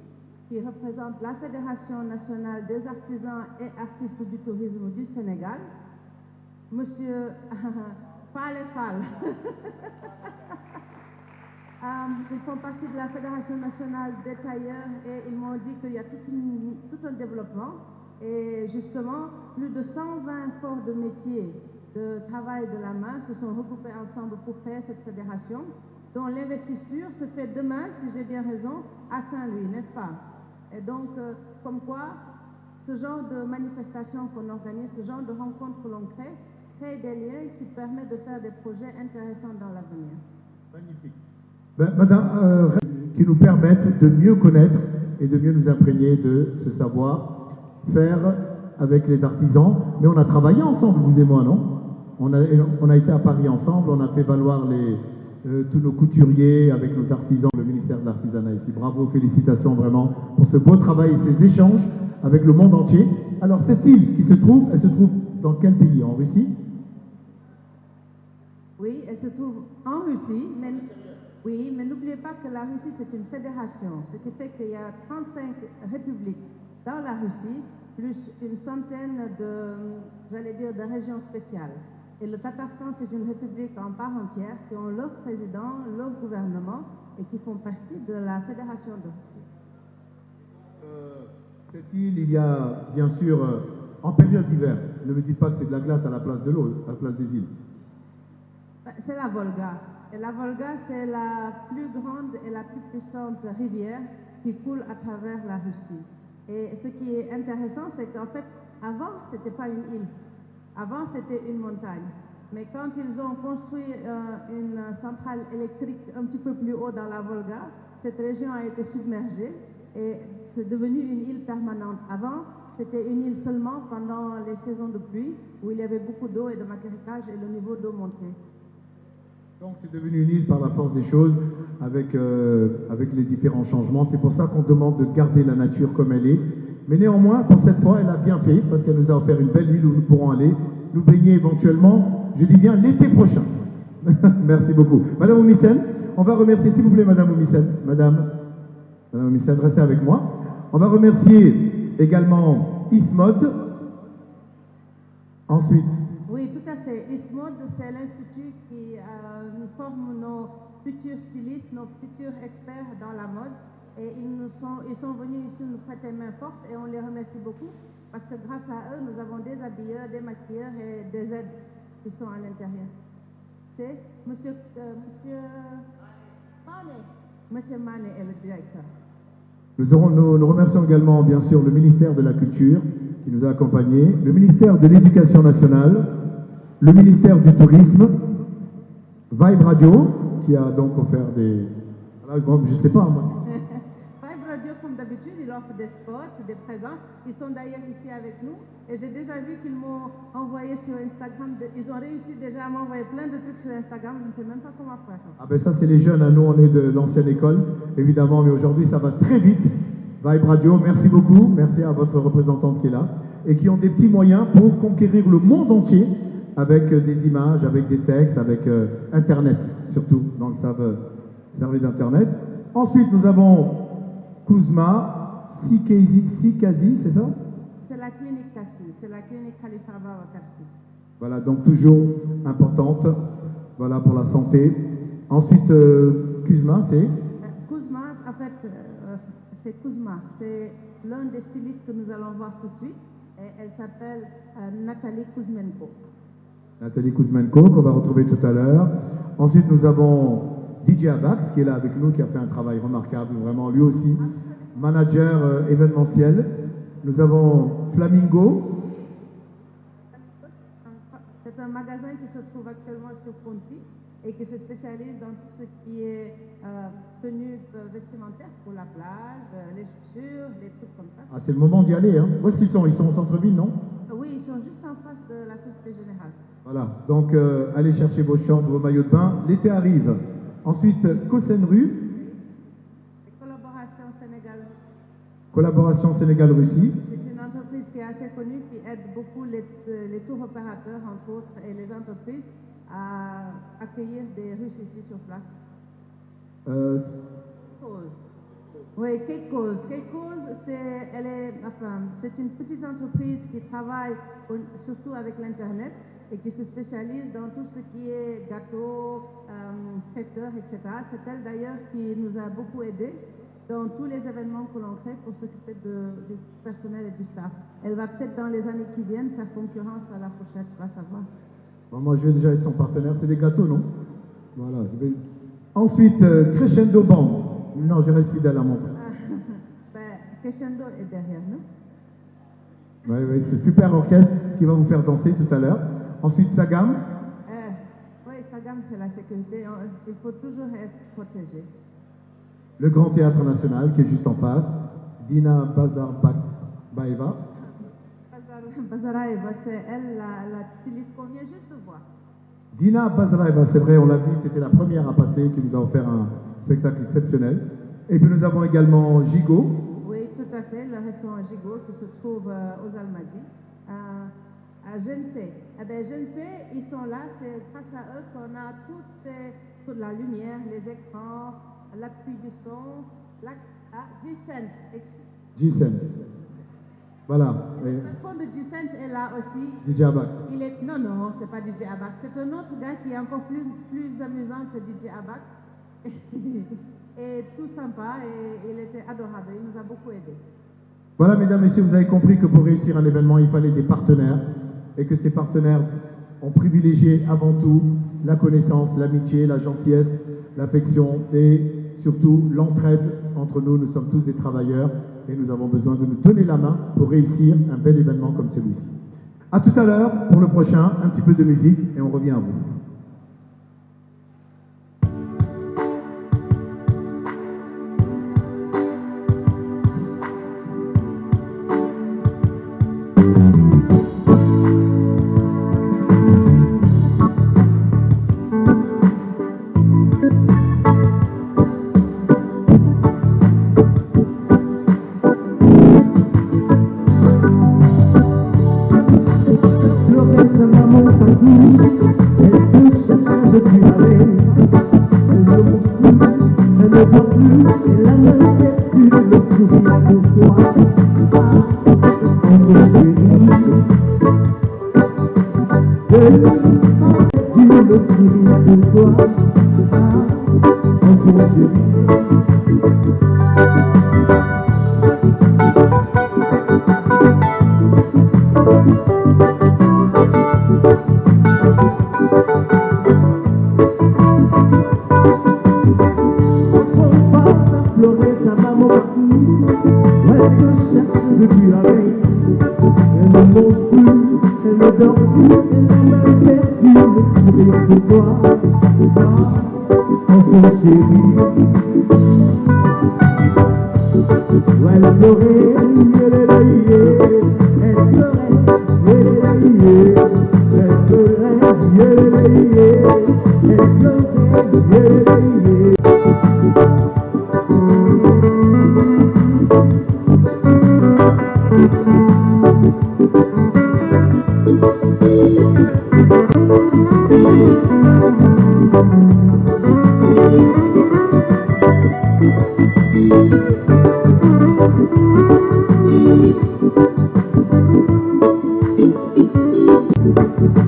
qui représentent la Fédération nationale des artisans et artistes du tourisme du Sénégal, Monsieur Fall et Fall. Ils font partie de la Fédération nationale des tailleurs et ils m'ont dit qu'il y a tout un développement. Et justement, plus de 120 corps de métier de travail de la main se sont regroupés ensemble pour créer cette fédération, dont l'investiture se fait demain, si j'ai bien raison, à Saint-Louis, n'est-ce pas? Et donc, comme quoi, ce genre de manifestation qu'on organise, ce genre de rencontres que l'on crée des liens qui permettent de faire des projets intéressants dans l'avenir. Magnifique. Madame, qui nous permettent de mieux connaître et de mieux nous imprégner de ce savoir-faire avec les artisans. Mais on a travaillé ensemble, vous et moi, non? On a été à Paris ensemble, on a fait valoir tous nos couturiers avec nos artisans, le ministère de l'Artisanat ici. Bravo, félicitations vraiment pour ce beau travail et ces échanges avec le monde entier. Alors cette île qui se trouve, elle se trouve dans quel pays? En Russie? Oui, elle se trouve en Russie, mais n'oubliez pas que la Russie c'est une fédération, ce qui fait qu'il y a 35 républiques dans la Russie, plus une centaine de régions spéciales. Et le Tatarstan, c'est une république en part entière qui ont leur président, leur gouvernement et qui font partie de la Fédération de Russie. Cette île, il y a bien sûr, en période d'hiver, ne me dites pas que c'est de la glace à la place de l'eau, à la place des îles. C'est la Volga. Et la Volga, c'est la plus grande et la plus puissante rivière qui coule à travers la Russie. Et ce qui est intéressant, c'est qu'en fait, avant, ce n'était pas une île. Avant, c'était une montagne. Mais quand ils ont construit une centrale électrique un petit peu plus haut dans la Volga, cette région a été submergée et c'est devenu une île permanente. Avant, c'était une île seulement pendant les saisons de pluie, où il y avait beaucoup d'eau et de maqueretage et le niveau d'eau montait. Donc c'est devenu une île par la force des choses, avec les différents changements. C'est pour ça qu'on demande de garder la nature comme elle est. Mais néanmoins, pour cette fois, elle a bien fait, parce qu'elle nous a offert une belle île où nous pourrons aller nous baigner éventuellement, je dis bien l'été prochain. Merci beaucoup. Madame Oumissen, on va remercier, s'il vous plaît, Madame Oumissen. Madame Oumissen, restez avec moi. On va remercier également ISMOD. Ensuite. Oui, tout à fait. ISMOD, c'est l'institut qui forme nos futurs stylistes, nos futurs experts dans la mode. Et ils sont venus ici nous prêter main forte et on les remercie beaucoup parce que grâce à eux, nous avons des habilleurs, des maquilleurs et des aides qui sont à l'intérieur. C'est Monsieur Mané est le directeur. Nous remercions également, bien sûr, le ministère de la Culture qui nous a accompagnés, le ministère de l'Éducation nationale, le ministère du Tourisme, Vibe Radio, qui a donc offert des... Voilà, bon, je ne sais pas, moi. Vibe Radio, comme d'habitude, il offre offrent des spots, des présents. Ils sont d'ailleurs ici avec nous. Et j'ai déjà vu qu'ils m'ont envoyé sur Instagram. Ils ont réussi déjà à m'envoyer plein de trucs sur Instagram. Je ne sais même pas comment faire. Ah ben ça c'est les jeunes, hein. Nous on est de l'ancienne école, évidemment, mais aujourd'hui ça va très vite. Vibe Radio, merci beaucoup, merci à votre représentante qui est là, et qui ont des petits moyens pour conquérir le monde entier avec des images, avec des textes, avec Internet surtout, donc ça veut servir d'Internet. Ensuite nous avons Kuzma Sikazi, c'est ça? C'est la clinique Kassi, c'est la clinique Khalifa Babakarsi. Voilà, donc toujours importante, voilà, pour la santé. Ensuite, Kuzma, c'est Kuzma, en fait, c'est Kuzma. C'est l'un des stylistes que nous allons voir tout de suite. Et elle s'appelle Nathalie Kuzmenko. Nathalie Kuzmenko, qu'on va retrouver tout à l'heure. Ensuite, nous avons DJ Abax, qui est là avec nous, qui a fait un travail remarquable, vraiment, lui aussi, manager événementiel. Nous avons Flamingo. C'est un magasin qui se trouve actuellement sur Ponty et qui se spécialise dans tout ce qui est tenue vestimentaire pour la plage, les chaussures, les trucs comme ça. Ah, c'est le moment d'y aller, hein. Où est-ce qu'ils sont? Ils sont au centre-ville, non? Oui, ils sont juste en face de la Société Générale. Voilà, donc allez chercher vos shorts, vos maillots de bain. L'été arrive. Ensuite, Kosenru. Collaboration Sénégal. Collaboration Sénégal-Russie. C'est une entreprise qui est assez connue, qui aide beaucoup les tours opérateurs, entre autres, et les entreprises à accueillir des Russes ici sur place. Cause. Oui, Keikoz. Keikoz, c'est une petite entreprise qui travaille surtout avec l'Internet et qui se spécialise dans tout ce qui est gâteaux, traiteurs, etc. C'est elle d'ailleurs qui nous a beaucoup aidés dans tous les événements que l'on crée pour s'occuper du personnel et du staff. Elle va peut-être dans les années qui viennent faire concurrence à la fourchette, on va savoir. Bon, moi, je vais déjà être son partenaire. C'est des gâteaux, non? Voilà. Ensuite, Crescendo Band. Non, je reste fidèle à mon frère. Crescendo est derrière nous. Oui, c'est super orchestre qui va vous faire danser tout à l'heure. Ensuite, Sagam. Oui, Sagam, c'est la sécurité. Il faut toujours être protégé. Le Grand Théâtre National qui est juste en face. Dina Bazarbaeva. Bazaraeva, c'est elle, la styliste qu'on vient juste de voir. Dina Bazaraeva, c'est vrai, on l'a vu, c'était la première à passer, qui nous a offert un spectacle exceptionnel. Et puis nous avons également Gigot. Oui, tout à fait, le restaurant Gigot qui se trouve aux Almadies. Je ne sais. Eh bien, je ne sais, ils sont là, c'est grâce à eux qu'on a toute la lumière, les écrans, l'appui du son, G-Sense, excuse. G-Sense. Voilà. Le patron de G-Sense est là aussi. DJ Abax. Non, c'est pas DJ Abax. C'est un autre gars qui est encore plus amusant que DJ Abax. Et tout sympa, et il était adorable. Il nous a beaucoup aidés. Voilà, mesdames, messieurs, vous avez compris que pour réussir un événement, il fallait des partenaires. Et que ces partenaires ont privilégié avant tout la connaissance, l'amitié, la gentillesse, l'affection et surtout l'entraide entre nous. Nous sommes tous des travailleurs et nous avons besoin de nous donner la main pour réussir un bel événement comme celui-ci. A tout à l'heure pour le prochain, un petit peu de musique et on revient à vous. Elle pleurait,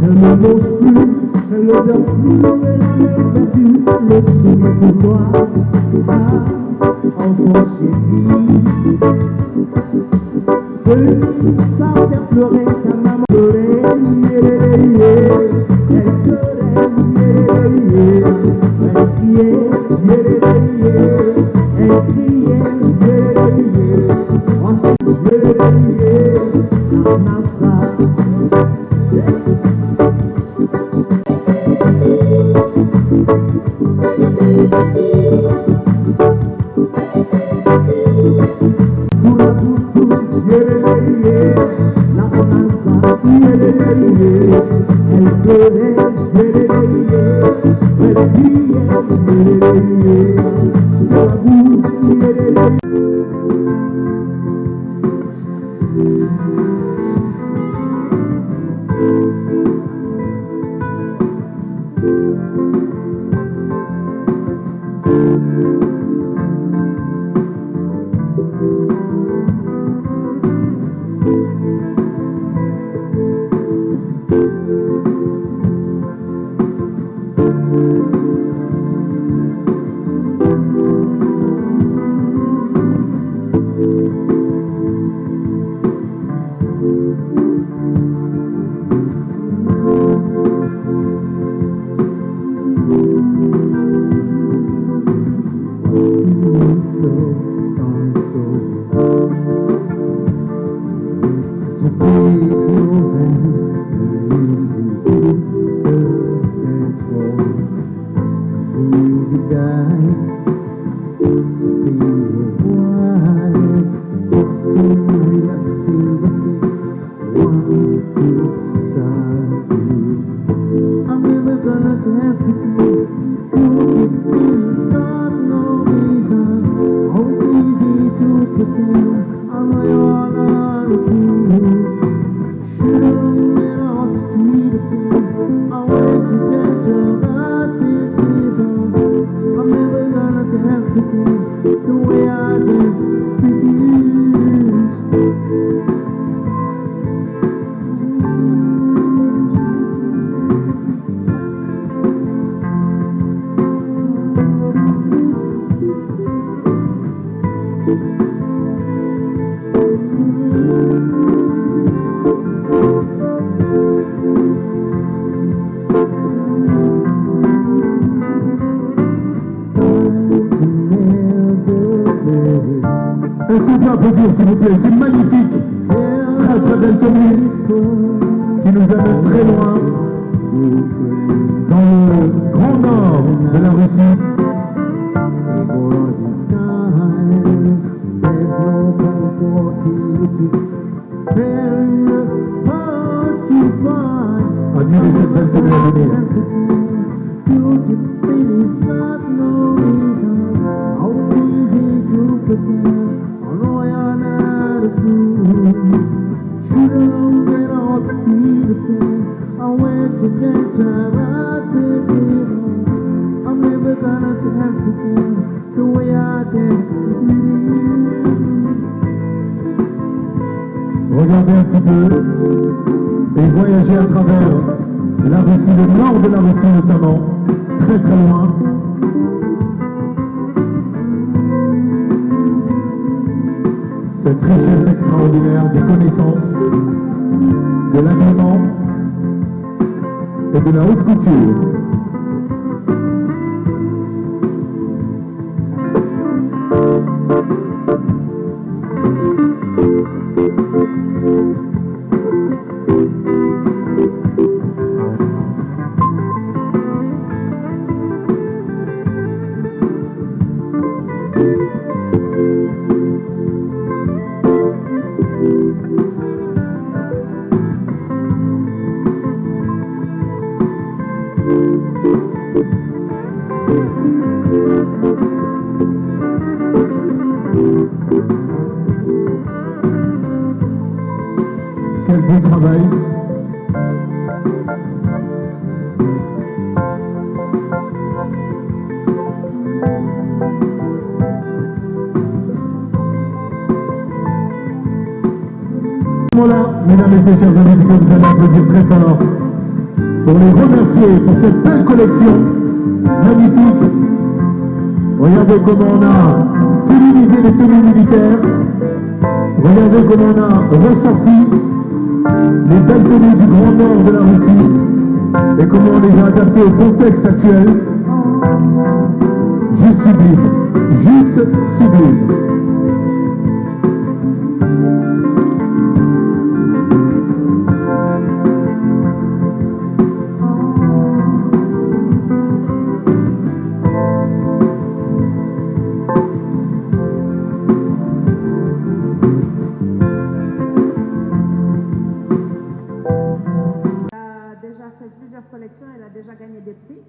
elle ne mange plus, elle ne dort plus, elle a même perdu le sourire pour toi. Ah, enfant chérie, venez pas faire pleurer ta maman. Elle pleurait, elle criait, elle criait, Est-ce qu'on peut applaudir, s'il vous plaît? C'est magnifique. Très très belle tenue qui nous amène très loin dans le grand nord de la Russie. Admirez cette belle tenue à venir. Regardez un petit peu et voyagez à travers la Russie, le nord de la Russie notamment, très très loin. Cette richesse extraordinaire des connaissances, de l'habillement et de la haute couture. Voilà, mesdames et messieurs, chers amis, que vous allez applaudir très fort pour les remercier pour cette belle collection magnifique. Regardez comment on a féminisé les tenues militaires. Regardez comment on a ressorti les belles tenues du Grand Nord de la Russie et comment on les a adaptées au contexte actuel. Juste sublime, juste sublime. Elle a déjà gagné des prix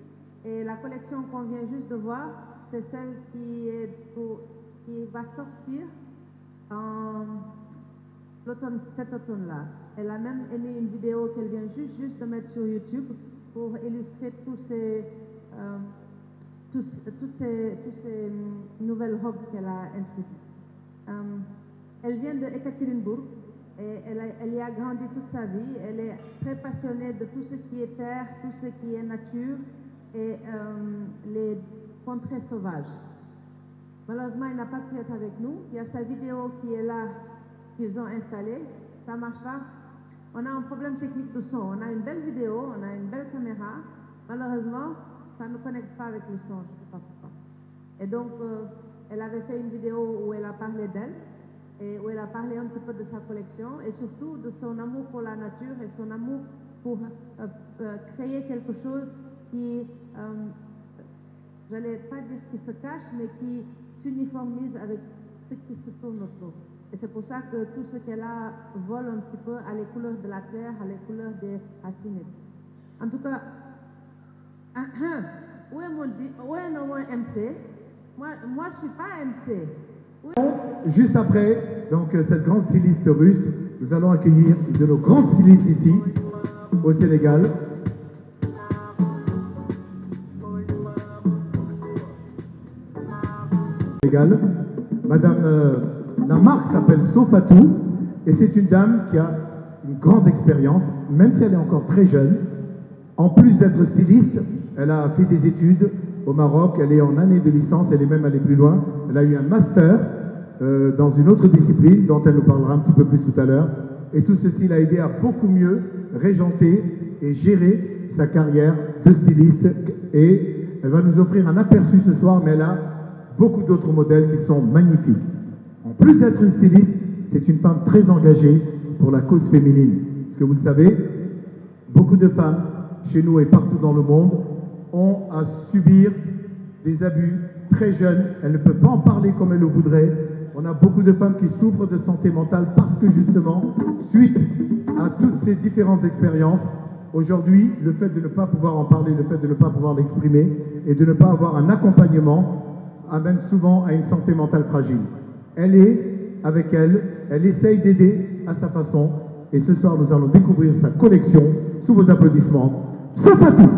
et la collection qu'on vient juste de voir, c'est celle qui va sortir cet automne-là. Elle a même émis une vidéo qu'elle vient juste de mettre sur YouTube pour illustrer toutes ces nouvelles robes qu'elle a introduites. Elle vient de Ekaterinbourg. Et elle y a grandi toute sa vie. Elle est très passionnée de tout ce qui est terre, tout ce qui est nature et les contrées sauvages. Malheureusement, il n'a pas pu être avec nous. Il y a sa vidéo qui est là, qu'ils ont installée. Ça marche pas. On a un problème technique de son. On a une belle vidéo, on a une belle caméra. Malheureusement, ça ne connecte pas avec le son. Je ne sais pas pourquoi. Et donc, elle avait fait une vidéo où elle a parlé d'elle. Et où elle a parlé un petit peu de sa collection et surtout de son amour pour la nature et son amour pour créer quelque chose qui, j'allais pas dire qui se cache, mais qui s'uniformise avec ce qui se tourne autour. Et c'est pour ça que tout ce qu'elle a vole un petit peu à les couleurs de la terre, à les couleurs des racines. En tout cas, où est mon MC? Moi, je ne suis pas MC. Juste après, donc cette grande styliste russe, nous allons accueillir une de nos grandes stylistes ici, au Sénégal. Madame, la marque s'appelle Sofatou et c'est une dame qui a une grande expérience, même si elle est encore très jeune. En plus d'être styliste, elle a fait des études au Maroc, elle est en année de licence, elle est même allée plus loin. Elle a eu un master dans une autre discipline dont elle nous parlera un petit peu plus tout à l'heure. Et tout ceci l'a aidé à beaucoup mieux régenter et gérer sa carrière de styliste. Et elle va nous offrir un aperçu ce soir, mais elle a beaucoup d'autres modèles qui sont magnifiques. En plus d'être une styliste, c'est une femme très engagée pour la cause féminine. Parce que vous le savez, beaucoup de femmes, chez nous et partout dans le monde, ont à subir des abus très jeunes. Elles ne peuvent pas en parler comme elles le voudraient. On a beaucoup de femmes qui souffrent de santé mentale parce que justement, suite à toutes ces différentes expériences, aujourd'hui, le fait de ne pas pouvoir en parler, le fait de ne pas pouvoir l'exprimer et de ne pas avoir un accompagnement amène souvent à une santé mentale fragile. Elle est avec elle essaye d'aider à sa façon et ce soir, nous allons découvrir sa collection sous vos applaudissements. Sofatou!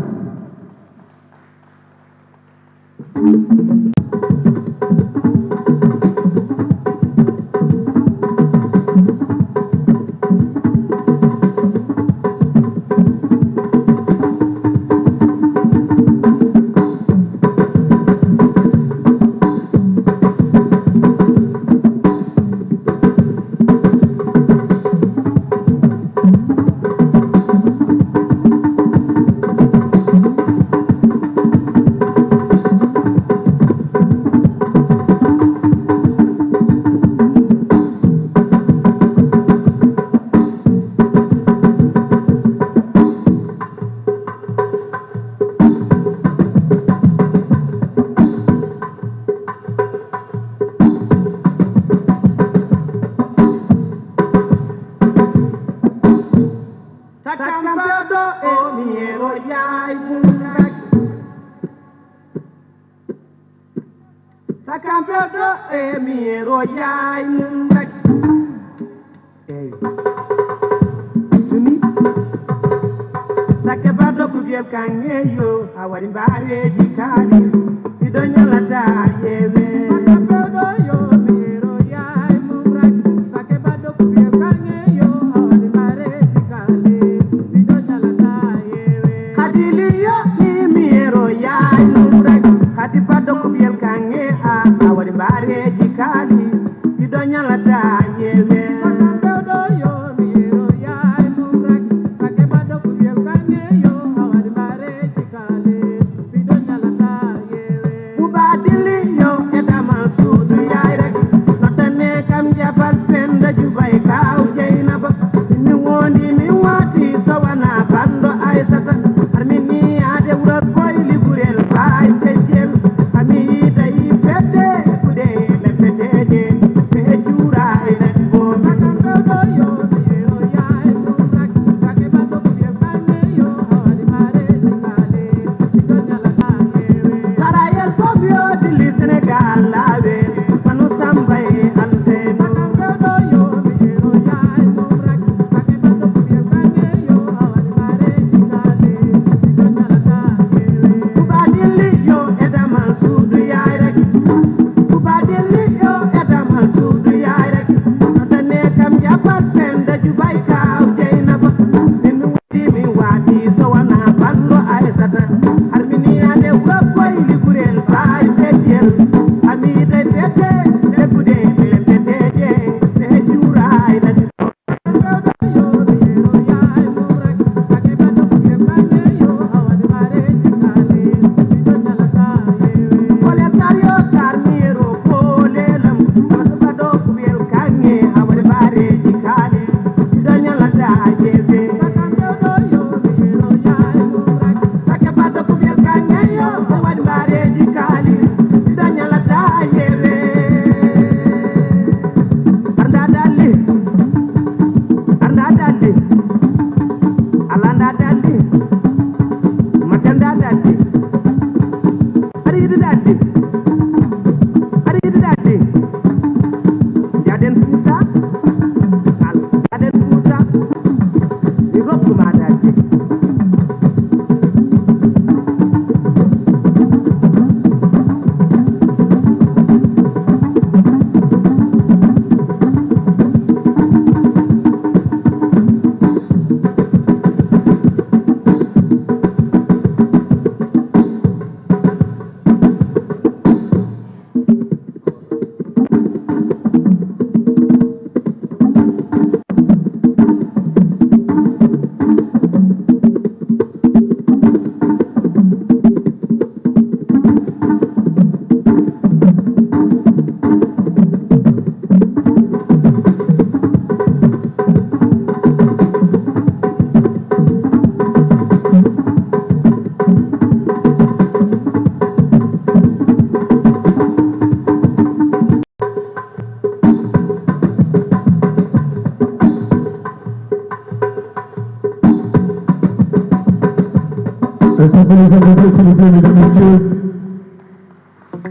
Est-ce qu'on peut les applaudir, s'il vous plaît, mesdames, messieurs?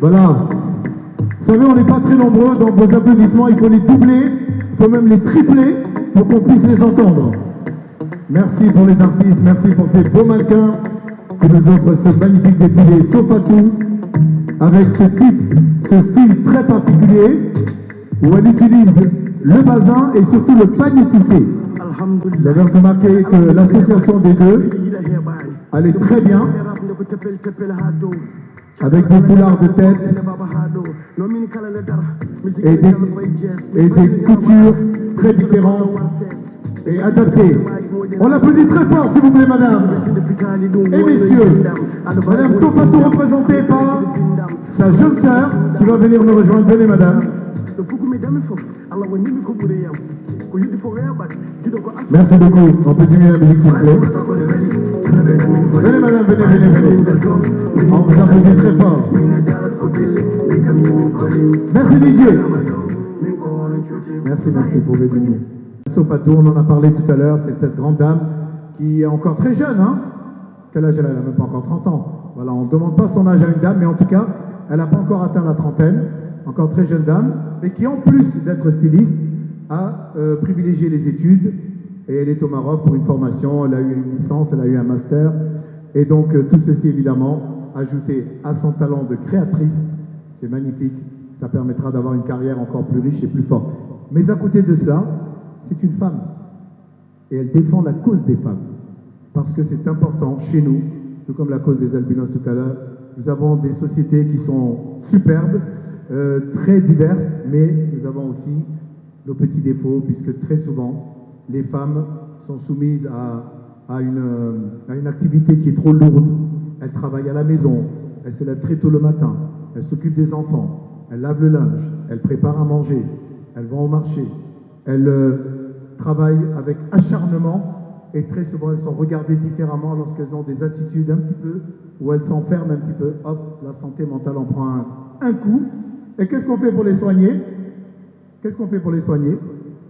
Voilà. Vous savez, on n'est pas très nombreux, donc vos applaudissements, il faut les doubler, il faut même les tripler pour qu'on puisse les entendre. Merci pour les artistes, merci pour ces beaux mannequins qui nous offrent ce magnifique défilé Sofatou, avec ce style très particulier, où elle utilise le bazin et surtout le panier tissé. Vous avez remarqué que l'association des deux, elle est très bien, avec des foulards de tête et des coutures très différentes et adaptées. On l'applaudit très fort, s'il vous plaît, madame. Et messieurs, madame Sofatou, représentée par sa jeune sœur, qui va venir nous rejoindre. Venez, madame. Merci beaucoup. On peut diminuer la musique, s'il vous plaît. Venez, madame, venez. On vous applaudit très fort. Merci, DJ. Merci pour venir. Sofatou, on en a parlé tout à l'heure, c'est cette grande dame qui est encore très jeune, hein. Quel âge elle a? Elle n'a même pas encore 30 ans. Voilà, on ne demande pas son âge à une dame, mais en tout cas, elle n'a pas encore atteint la trentaine, encore très jeune dame, et qui en plus d'être styliste, a privilégié les études, et elle est au Maroc pour une formation, elle a eu une licence, elle a eu un master, et donc tout ceci évidemment ajouter à son talent de créatrice, c'est magnifique. Ça permettra d'avoir une carrière encore plus riche et plus forte. Mais à côté de cela, c'est une femme. Et elle défend la cause des femmes. Parce que c'est important chez nous, tout comme la cause des albinos tout à l'heure. Nous avons des sociétés qui sont superbes, très diverses, mais nous avons aussi nos petits défauts, puisque très souvent, les femmes sont soumises à une activité qui est trop lourde. Elles travaillent à la maison, elles se lèvent très tôt le matin, elles s'occupent des enfants, elles lavent le linge, elles préparent à manger, elles vont au marché, elles travaillent avec acharnement et très souvent elles sont regardées différemment lorsqu'elles ont des attitudes un petit peu où elles s'enferment un petit peu. Hop, la santé mentale en prend un coup. Et qu'est-ce qu'on fait pour les soigner? Qu'est-ce qu'on fait pour les soigner?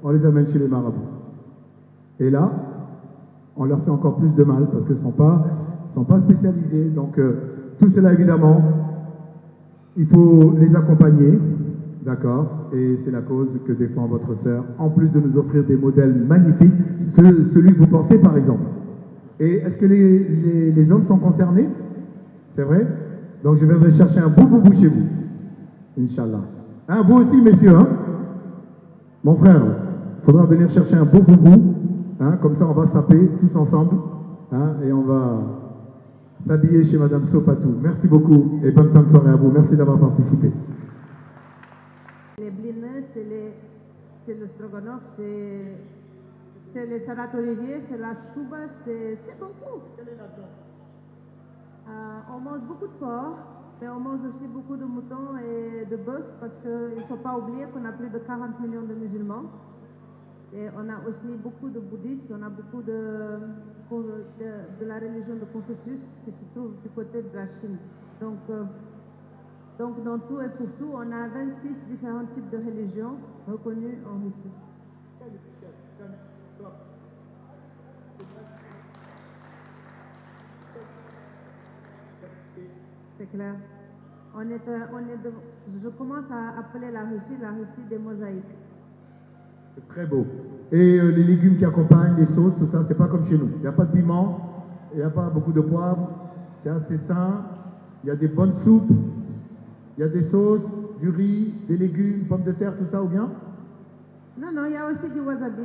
On les amène chez les marabouts. Et là, on leur fait encore plus de mal parce qu'ils ne sont pas spécialisés. Donc, tout cela, évidemment, il faut les accompagner, d'accord? Et c'est la cause que défend votre sœur, en plus de nous offrir des modèles magnifiques, celui que vous portez, par exemple. Et est-ce que les hommes sont concernés? C'est vrai? Donc, je viendrai chercher un beau boubou chez vous, Inch'Allah. Un beau aussi, messieurs, hein? Mon frère, il faudra venir chercher un beau boubou, hein? Comme ça, on va saper tous ensemble, hein? Et on va s'habiller chez Madame Sofatou. Merci beaucoup et bonne fin de soirée à vous. Merci d'avoir participé. Les blinés, c'est le stroganoff, c'est les salades olivier, c'est la chouba, c'est beaucoup. On mange beaucoup de porc, mais on mange aussi beaucoup de moutons et de bœuf parce qu'il ne faut pas oublier qu'on a plus de 40 millions de musulmans. Et on a aussi beaucoup de bouddhistes, on a beaucoup de la religion de Confucius qui se trouve du côté de la Chine. Donc dans tout et pour tout, on a 26 différents types de religions reconnues en Russie. C'est clair. Je commence à appeler la Russie des mosaïques. C'est très beau. Et les légumes qui accompagnent, les sauces, tout ça, c'est pas comme chez nous. Il n'y a pas de piment, il n'y a pas beaucoup de poivre, c'est assez sain, il y a des bonnes soupes, il y a des sauces, du riz, des légumes, pommes de terre, tout ça, ou bien? Non, il y a aussi du wasabi.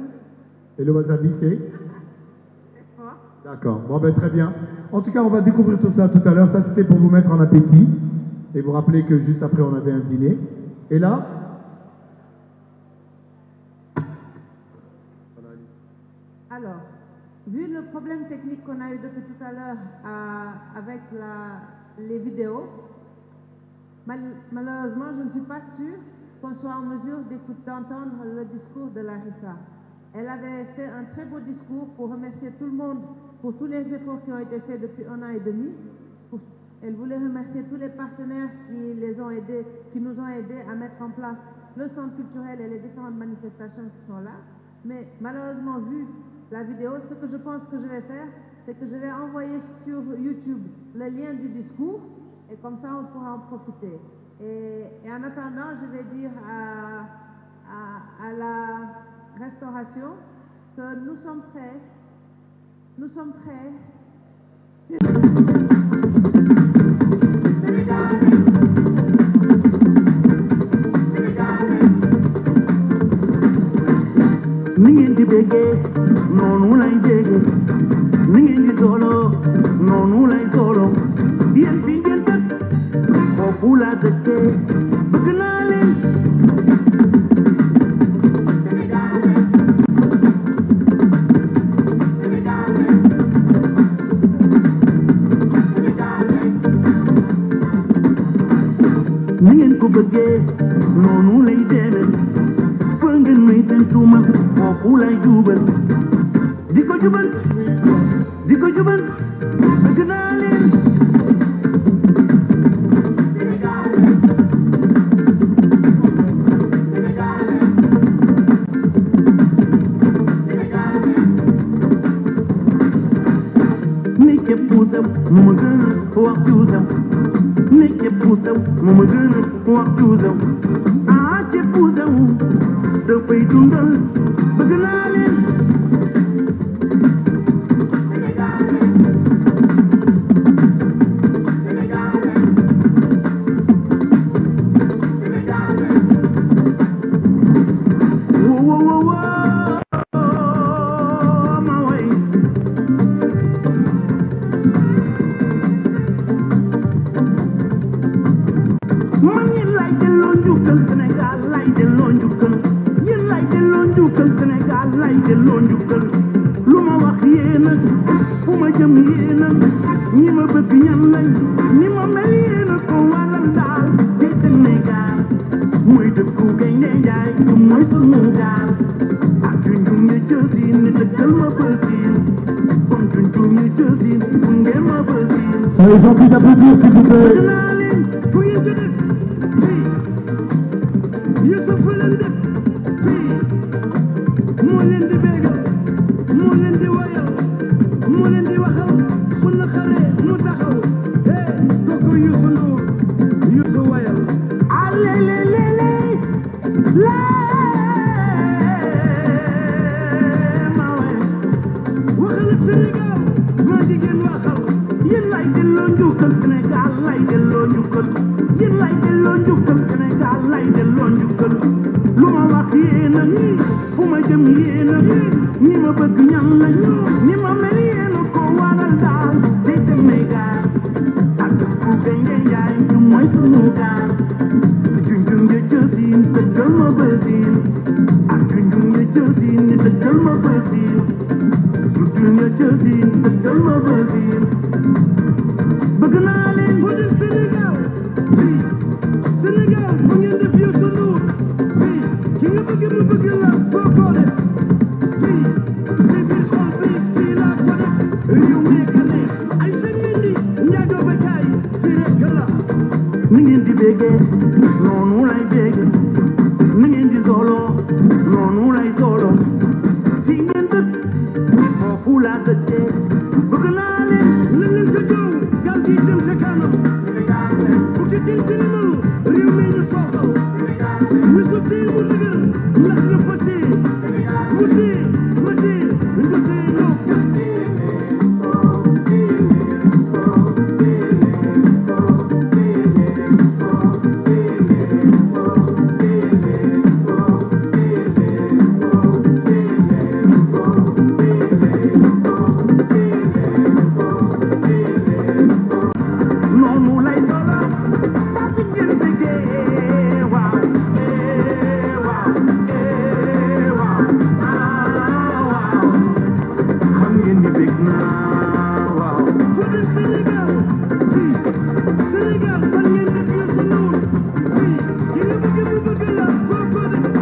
Et le wasabi, c'est? D'accord, bon ben très bien. En tout cas, on va découvrir tout ça tout à l'heure. Ça, c'était pour vous mettre en appétit. Et vous rappeler que juste après, on avait un dîner. Et là, alors, vu le problème technique qu'on a eu depuis tout à l'heure avec les vidéos, malheureusement, je ne suis pas sûre qu'on soit en mesure d'entendre le discours de Larissa. Elle avait fait un très beau discours pour remercier tout le monde pour tous les efforts qui ont été faits depuis 1 an et demi. Elle voulait remercier tous les partenaires qui nous ont aidés à mettre en place le centre culturel et les différentes manifestations qui sont là. Mais malheureusement, vu la vidéo, ce que je pense que je vais faire, c'est que je vais envoyer sur YouTube le lien du discours et comme ça on pourra en profiter. Et en attendant, je vais dire à la restauration que nous sommes prêts. Nous sommes prêts. Ni ngeen di béggee noonu lay béggee ni ngeen di solo noonu lay solo yéen fi ngeen dëkk foofu laa dëkkee bëgg naa leen ni ngeen ko bëggee noonu lay demee fa ngeen may seen tuuma foofu lay jubal di ko jubal bëgg naa leen ni képp ku sew mu ma gën a wax ju sew ni képp ku sew mu ma gën a wax ju sew képp ku sew dafay dundal bëgg naa leen Sénégal Soyez gentils d'applaudir, s'il vous plaît.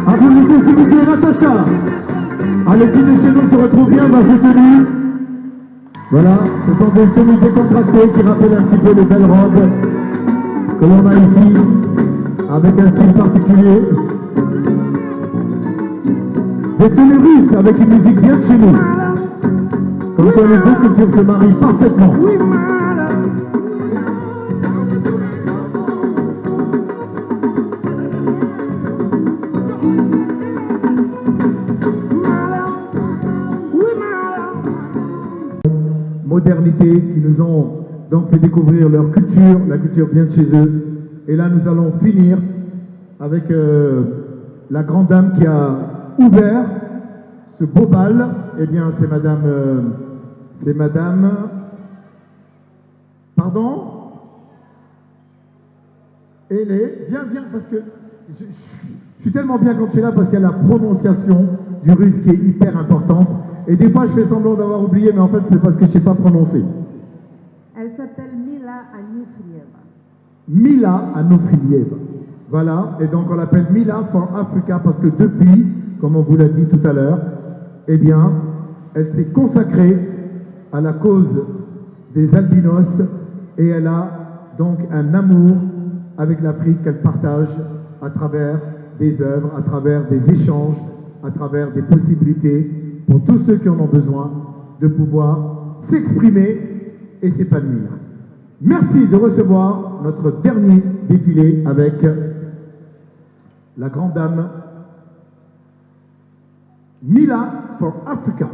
Applaudissez s'il vous plaît Natacha. Allez, qui de chez nous se retrouve bien dans ces tenues. Voilà, ce sont des tenues décontractées qui rappellent un petit peu les belles robes que l'on a ici, avec un style particulier. Des tenues russes avec une musique bien de chez nous. Comme quoi les deux cultures se marient parfaitement. Modernité qui nous ont donc fait découvrir leur culture, la culture bien de chez eux. Et là, nous allons finir avec la grande dame qui a ouvert ce beau bal. Eh bien, c'est Madame. Pardon. Viens, parce que je suis tellement bien quand tu es là parce qu'il y a la prononciation du russe qui est hyper importante. Et des fois, je fais semblant d'avoir oublié, mais en fait, c'est parce que je ne sais pas prononcer. Elle s'appelle Mila Anufrieva. Mila Anufrieva. Voilà, et donc on l'appelle Mila for Africa parce que depuis, comme on vous l'a dit tout à l'heure, eh bien, elle s'est consacrée à la cause des albinos et elle a donc un amour avec l'Afrique qu'elle partage à travers des œuvres, à travers des échanges, à travers des possibilités pour tous ceux qui en ont besoin de pouvoir s'exprimer et s'épanouir. Merci de recevoir notre dernier défilé avec la grande dame Mila for Africa.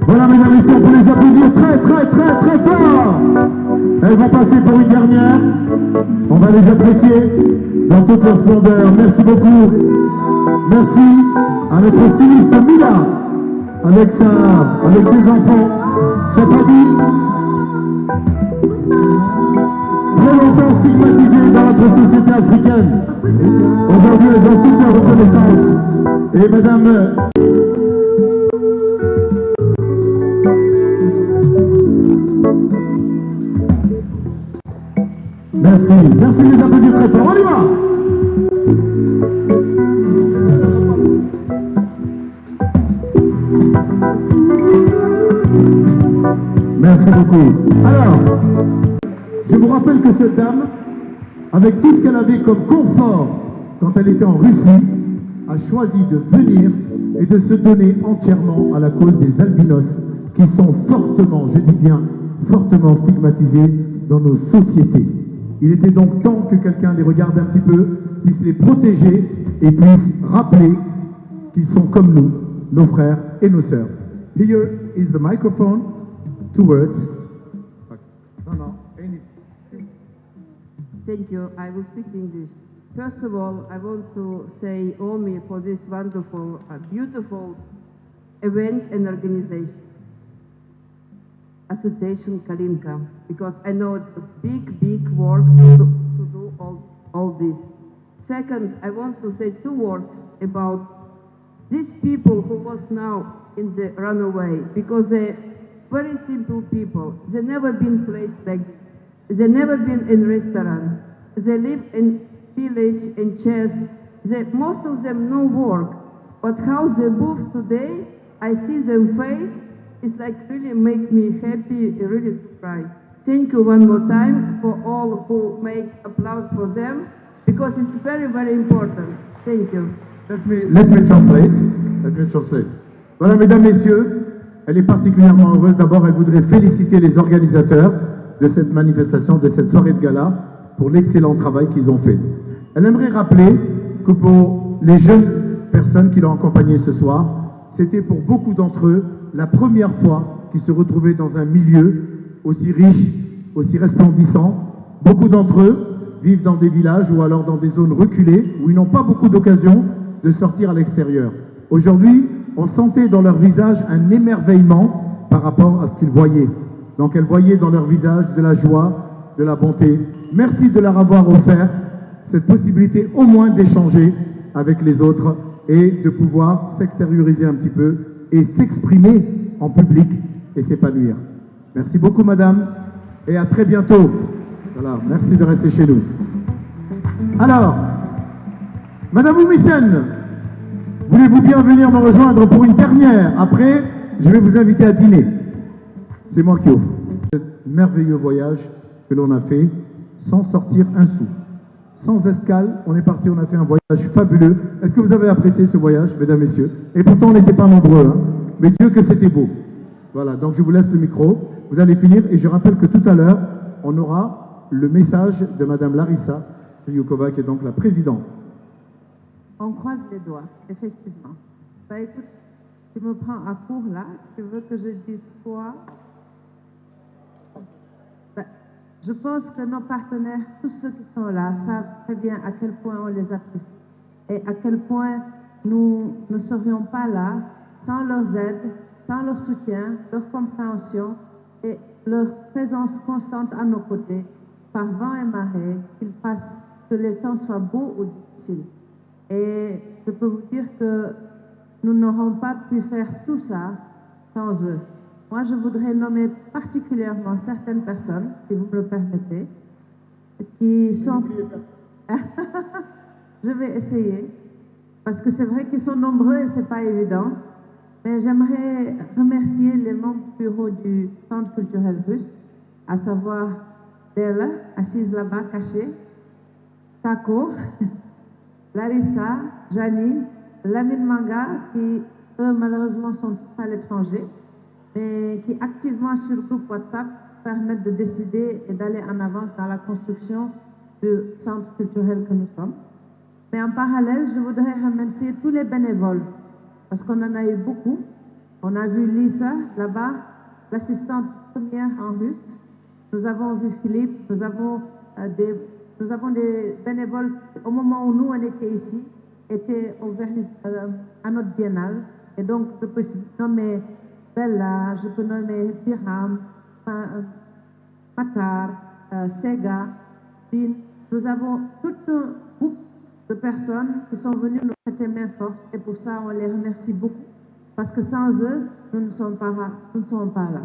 Voilà, mesdames et messieurs, pour les applaudir très, très, très, très fort. Elles vont passer pour une dernière. On va les apprécier dans toute leur splendeur. Merci beaucoup. Merci à notre styliste Mila, avec ses enfants, sa famille. Très longtemps stigmatisées dans notre société africaine. Aujourd'hui, elles ont toute leur reconnaissance. Et madame... Merci, merci de les applaudir très fort. On y va! Merci beaucoup. Alors, je vous rappelle que cette dame, avec tout ce qu'elle avait comme confort quand elle était en Russie, a choisi de venir et de se donner entièrement à la cause des albinos qui sont fortement, je dis bien, fortement stigmatisés dans nos sociétés. Il était donc temps que quelqu'un les regarde un petit peu, puisse les protéger et puisse rappeler qu'ils sont comme nous, nos frères et nos sœurs. Here is the microphone, 2 words. Thank you. I will speak English. First of all, I want to say Omi for this wonderful, beautiful event and organization. Association Kalinka, because I know it was big work to do all this. Second, I want to say 2 words about these people who was now in the runaway, because they're very simple people. They never been placed like this. They never been in restaurant. They live in village, in chairs. Most of them no work. But how they move today, I see them face, it's like really make me happy, really to cry. Thank you one more time for all who make applause for them, because it's very, very important. Thank you. Let me translate. Voilà, mesdames, messieurs, elle est particulièrement heureuse. D'abord, elle voudrait féliciter les organisateurs de cette manifestation, de cette soirée de gala, pour l'excellent travail qu'ils ont fait. Elle aimerait rappeler que pour les jeunes personnes qui l'ont accompagnée ce soir, c'était pour beaucoup d'entre eux la première fois qu'ils se retrouvaient dans un milieu aussi riche, aussi resplendissant. Beaucoup d'entre eux vivent dans des villages ou alors dans des zones reculées où ils n'ont pas beaucoup d'occasion de sortir à l'extérieur. Aujourd'hui, on sentait dans leur visage un émerveillement par rapport à ce qu'ils voyaient. Donc elles voyaient dans leur visage de la joie, de la bonté. Merci de leur avoir offert cette possibilité au moins d'échanger avec les autres et de pouvoir s'extérioriser un petit peu et s'exprimer en public et s'épanouir. Merci beaucoup, madame, et à très bientôt. Voilà, merci de rester chez nous. Alors, madame Oumissen, voulez-vous bien venir me rejoindre pour une dernière? Après, je vais vous inviter à dîner. C'est moi qui offre. Ce merveilleux voyage que l'on a fait sans sortir un sou. Sans escale, on est parti, on a fait un voyage fabuleux. Est-ce que vous avez apprécié ce voyage, mesdames, messieurs? Et pourtant, on n'était pas nombreux, hein. Mais Dieu que c'était beau. Voilà, donc je vous laisse le micro. Vous allez finir et je rappelle que tout à l'heure, on aura le message de madame Larissa Ryukova, qui est donc la présidente. On croise les doigts, effectivement. Bah écoute, tu me prends à court là, tu veux que je dise quoi? Bah, je pense que nos partenaires, tous ceux qui sont là, savent très bien à quel point on les apprécie et à quel point nous ne serions pas là sans leurs aides, sans leur soutien, leur compréhension et leur présence constante à nos côtés, par vent et marée, qu'ils fassent que les temps soient beaux ou difficiles. Et je peux vous dire que nous n'aurons pas pu faire tout ça sans eux. Moi, je voudrais nommer particulièrement certaines personnes, si vous me le permettez, qui sont... Je vais essayer, parce que c'est vrai qu'ils sont nombreux et c'est pas évident. Mais j'aimerais remercier les membres du bureau du Centre culturel russe, à savoir Della, assise là-bas, cachée, Taco, Larissa, Janine, Lamine Manga, qui eux malheureusement sont tous à l'étranger, mais qui activement sur le groupe WhatsApp permettent de décider et d'aller en avance dans la construction du centre culturel que nous sommes. Mais en parallèle, je voudrais remercier tous les bénévoles, parce qu'on en a eu beaucoup. On a vu Lisa là-bas, l'assistante première en russe. Nous avons vu Philippe, nous avons des bénévoles, au moment où nous on était ici, étaient à notre biennale. Et donc, je peux nommer Bella, je peux nommer Piram, Matar, Sega, Lynn. Nous avons tout un groupe de personnes qui sont venues nous prêter main forte. Et pour ça, on les remercie beaucoup. Parce que sans eux, nous ne sommes pas là.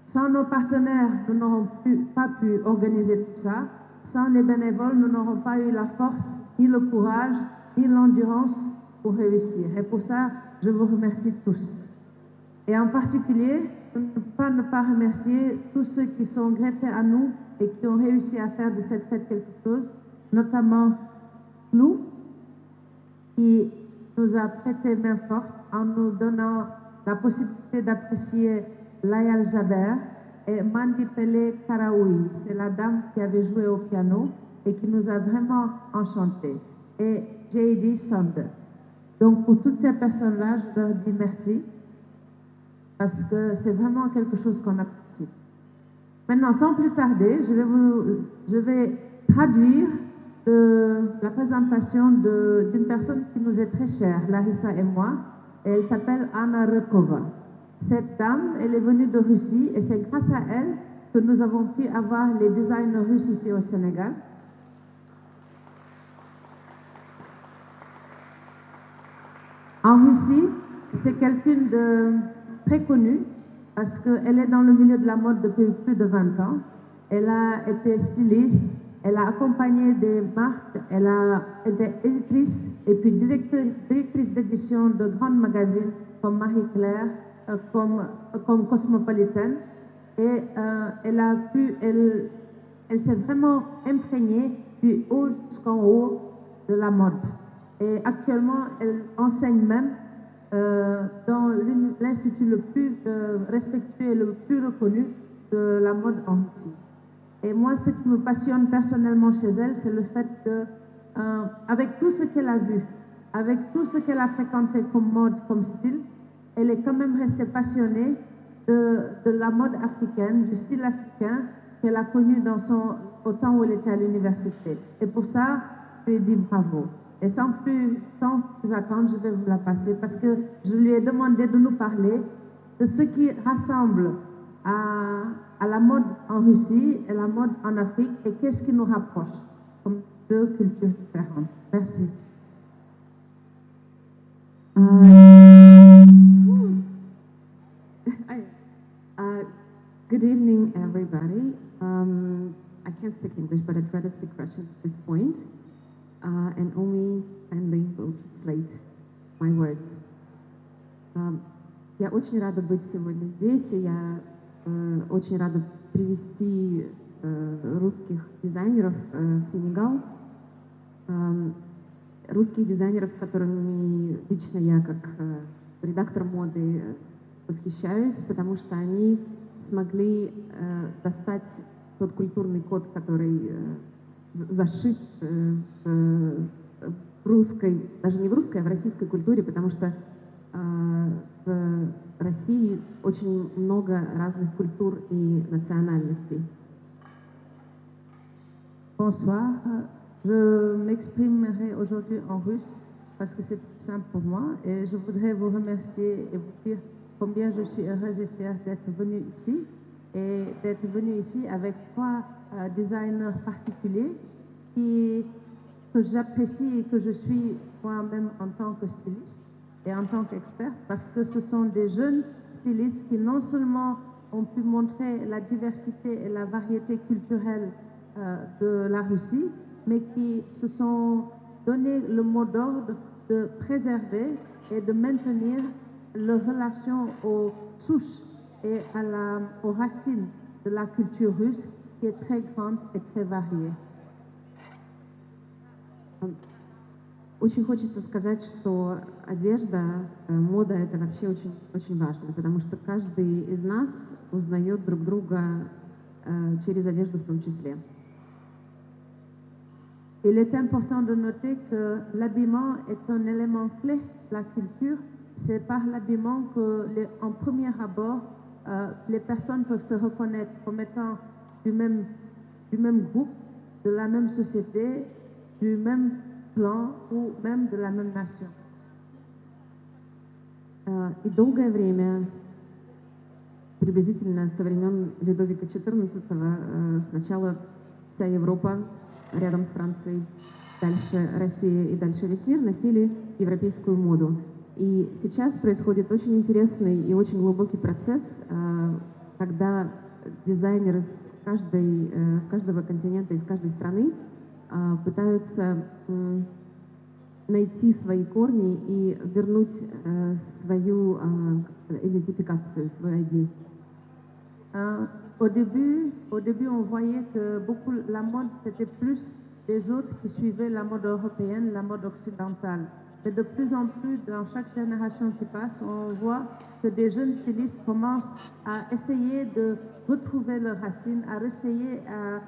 Sans nos partenaires, nous n'aurons pas pu organiser tout ça. Sans les bénévoles, nous n'aurons pas eu la force, ni le courage, ni l'endurance pour réussir. Et pour ça, je vous remercie tous. Et en particulier, je ne peux pas ne pas remercier tous ceux qui sont greffés à nous et qui ont réussi à faire de cette fête quelque chose, notamment Lou, qui nous a prêté main forte en nous donnant la possibilité d'apprécier Layal Jaber et Mandi Pele Karaoui. C'est la dame qui avait joué au piano et qui nous a vraiment enchantés. Et J.D. Sonder. Donc pour toutes ces personnes-là, je leur dis merci parce que c'est vraiment quelque chose qu'on apprécie. Maintenant, sans plus tarder, je vais traduire la présentation d'une personne qui nous est très chère, Larissa et moi, et elle s'appelle Anna Rekova. Cette dame, elle est venue de Russie et c'est grâce à elle que nous avons pu avoir les designers russes ici au Sénégal. En Russie, c'est quelqu'un de très connu parce qu'elle est dans le milieu de la mode depuis plus de 20 ans. Elle a été styliste, elle a accompagné des marques, elle a été éditrice et puis directrice d'édition de grands magazines comme Marie Claire, comme Cosmopolitan. Et elle s'est vraiment imprégnée du haut jusqu'en haut de la mode. Et actuellement, elle enseigne même dans l'institut le plus respectué et le plus reconnu de la mode en Russie. Et moi, ce qui me passionne personnellement chez elle, c'est le fait que, avec tout ce qu'elle a vu, avec tout ce qu'elle a fréquenté comme mode, comme style, elle est quand même restée passionnée de la mode africaine, du style africain qu'elle a connu au temps où elle était à l'université. Et pour ça, je lui ai dit bravo. Et sans plus attendre, je vais vous la passer parce que je lui ai demandé de nous parler de ce qui rassemble à la mode en Russie et la mode en Afrique et qu'est-ce qui nous rapproche comme deux cultures différentes. Merci. Good evening, everybody. I can't speak English, but I'd rather speak Russian at this point. And Omi kindly will translate my words. Я очень рада быть сегодня здесь, и я очень рада привести русских дизайнеров в Сенегал. Русских дизайнеров, которыми лично я, как редактор моды, восхищаюсь, потому что они смогли достать тот культурный код, который зашит в русской, даже не в русской, а в российской культуре, потому что в России очень много разных культур и национальностей. Bonsoir, je m'exprimerai aujourd'hui en russe parce que c'est plus simple pour moi et je voudrais vous remercier et vous dire combien je suis heureuse et fière d'être venue ici et d'être venue ici avec trois designers particuliers que j'apprécie et que je suis moi-même en tant que styliste et en tant qu'experte parce que ce sont des jeunes stylistes qui non seulement ont pu montrer la diversité et la variété culturelle de la Russie, mais qui se sont donné le mot d'ordre de préserver et de maintenir leur relation aux souches et aux racines de la culture russe qui est très grande et très variée. Очень хочется сказать, что одежда, мода — это вообще очень, очень важно, потому что каждый из нас узнает друг друга через одежду в том числе. Il est important de noter que l'habillement est un élément clé de la culture. C'est par l'habillement que, en premier abord, les personnes peuvent se reconnaître comme étant du même groupe, de la même société, du même clan ou même de la même nation. И долгое время, приблизительно со времен Людовика XIV, сначала вся Европа рядом с Францией, дальше Россия и дальше весь мир носили европейскую моду. И сейчас происходит очень интересный и очень глубокий процесс, когда дизайнеры с каждого континента, из каждой страны пытаются найти свои корни и вернуть свою идентификацию, свой ID. Au début, on voyait que la mode, c'était plus les autres qui suivaient la mode européenne, la mode occidentale. Mais de plus en plus, dans chaque génération qui passe, on voit que des jeunes stylistes commencent à essayer de retrouver leurs racines, à essayer à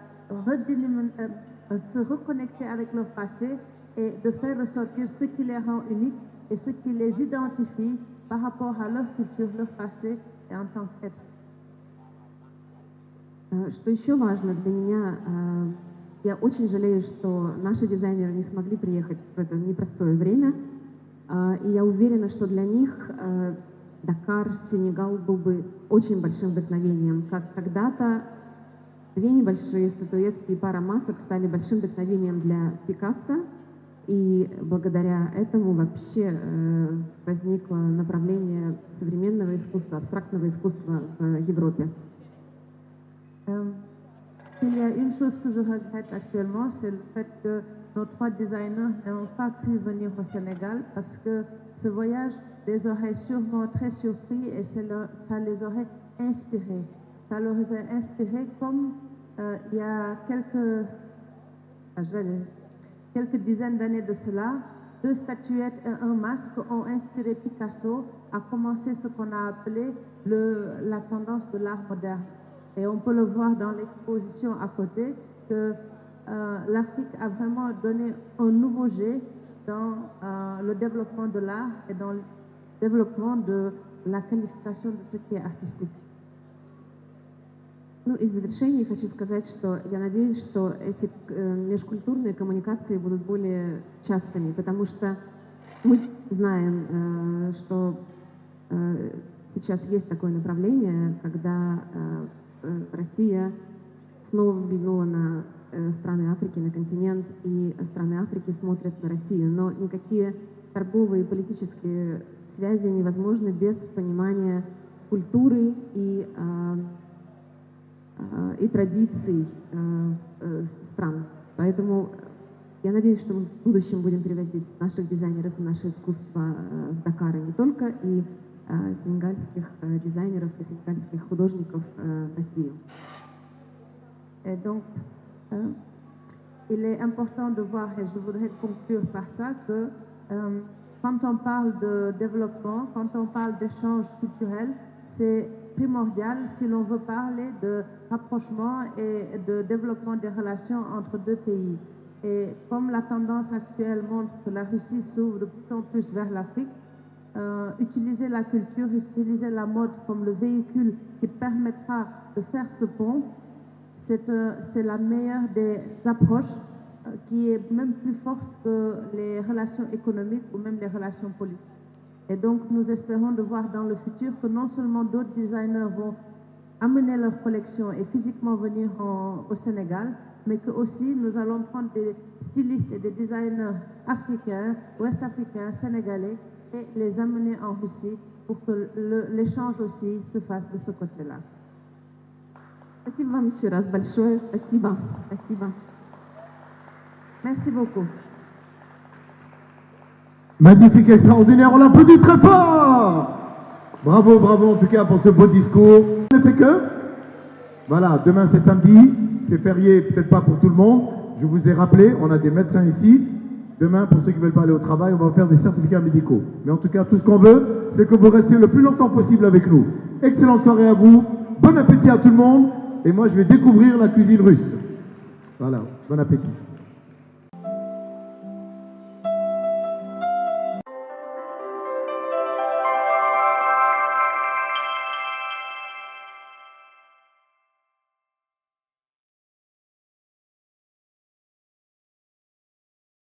se reconnecter avec leur passé et de faire ressortir ce qui les rend uniques et ce qui les identifie par rapport à leur culture, leur passé et en tant qu'être. Что еще важно для меня, я очень жалею, что наши дизайнеры не смогли приехать в это непростое время, и я уверена, что для них Дакар, Сенегал был бы очень большим вдохновением. Как когда-то две небольшие статуэтки и пара масок стали большим вдохновением для Пикассо, И благодаря этому вообще возникло направление современного искусства, абстрактного искусства в Европе. Il y a une chose que je regrette actuellement, c'est le fait que nos 3 designers n'ont pas pu venir au Sénégal parce que ce voyage les aurait sûrement très surpris et ça les aurait inspirés. Ça leur aurait inspiré comme il y a quelques dizaines d'années de cela, 2 statuettes et un masque ont inspiré Picasso à commencer ce qu'on a appelé la tendance de l'art moderne. Et on peut le voir dans l'exposition à côté que l'Afrique a vraiment donné un nouveau jet dans le développement de l'art et dans le développement de la qualification de ce qui est artistique. Ну и в завершении хочу сказать, что я надеюсь, что эти межкультурные коммуникации будут более частыми, потому что мы знаем, что сейчас есть такое направление, когда Россия снова взглянула на страны Африки, на континент, и страны Африки смотрят на Россию. Но никакие торговые и политические связи невозможны без понимания культуры и традиций стран. Поэтому я надеюсь, что мы в будущем будем привозить наших дизайнеров и наше искусство в Дакар, и не только, и сенегальских дизайнеров и сенегальских художников в Россию. Et donc, il est important de voir, et je voudrais conclure par ça, que quand on parle de développement, quand on parle d'échange culturel, c'est primordial si l'on veut parler de rapprochement et de développement des relations entre 2 pays. Et comme la tendance actuelle montre que la Russie s'ouvre de plus en plus vers l'Afrique, utiliser la culture, utiliser la mode comme le véhicule qui permettra de faire ce pont, c'est la meilleure des approches qui est même plus forte que les relations économiques ou même les relations politiques. Et donc, nous espérons de voir dans le futur que non seulement d'autres designers vont amener leur collection et physiquement venir au Sénégal, mais que aussi nous allons prendre des stylistes et des designers africains, ouest-africains, sénégalais et les amener en Russie pour que l'échange aussi se fasse de ce côté-là. Спасибо вам еще раз большое. Спасибо. Спасибо. Merci beaucoup. Magnifique, extraordinaire, on l'applaudit très fort. Bravo, bravo en tout cas pour ce beau discours. On ne fait que, voilà, demain c'est samedi, c'est férié, peut-être pas pour tout le monde. Je vous ai rappelé, on a des médecins ici. Demain, pour ceux qui ne veulent pas aller au travail, on va faire des certificats médicaux. Mais en tout cas, tout ce qu'on veut, c'est que vous restiez le plus longtemps possible avec nous. Excellente soirée à vous, bon appétit à tout le monde. Et moi, je vais découvrir la cuisine russe. Voilà, bon appétit.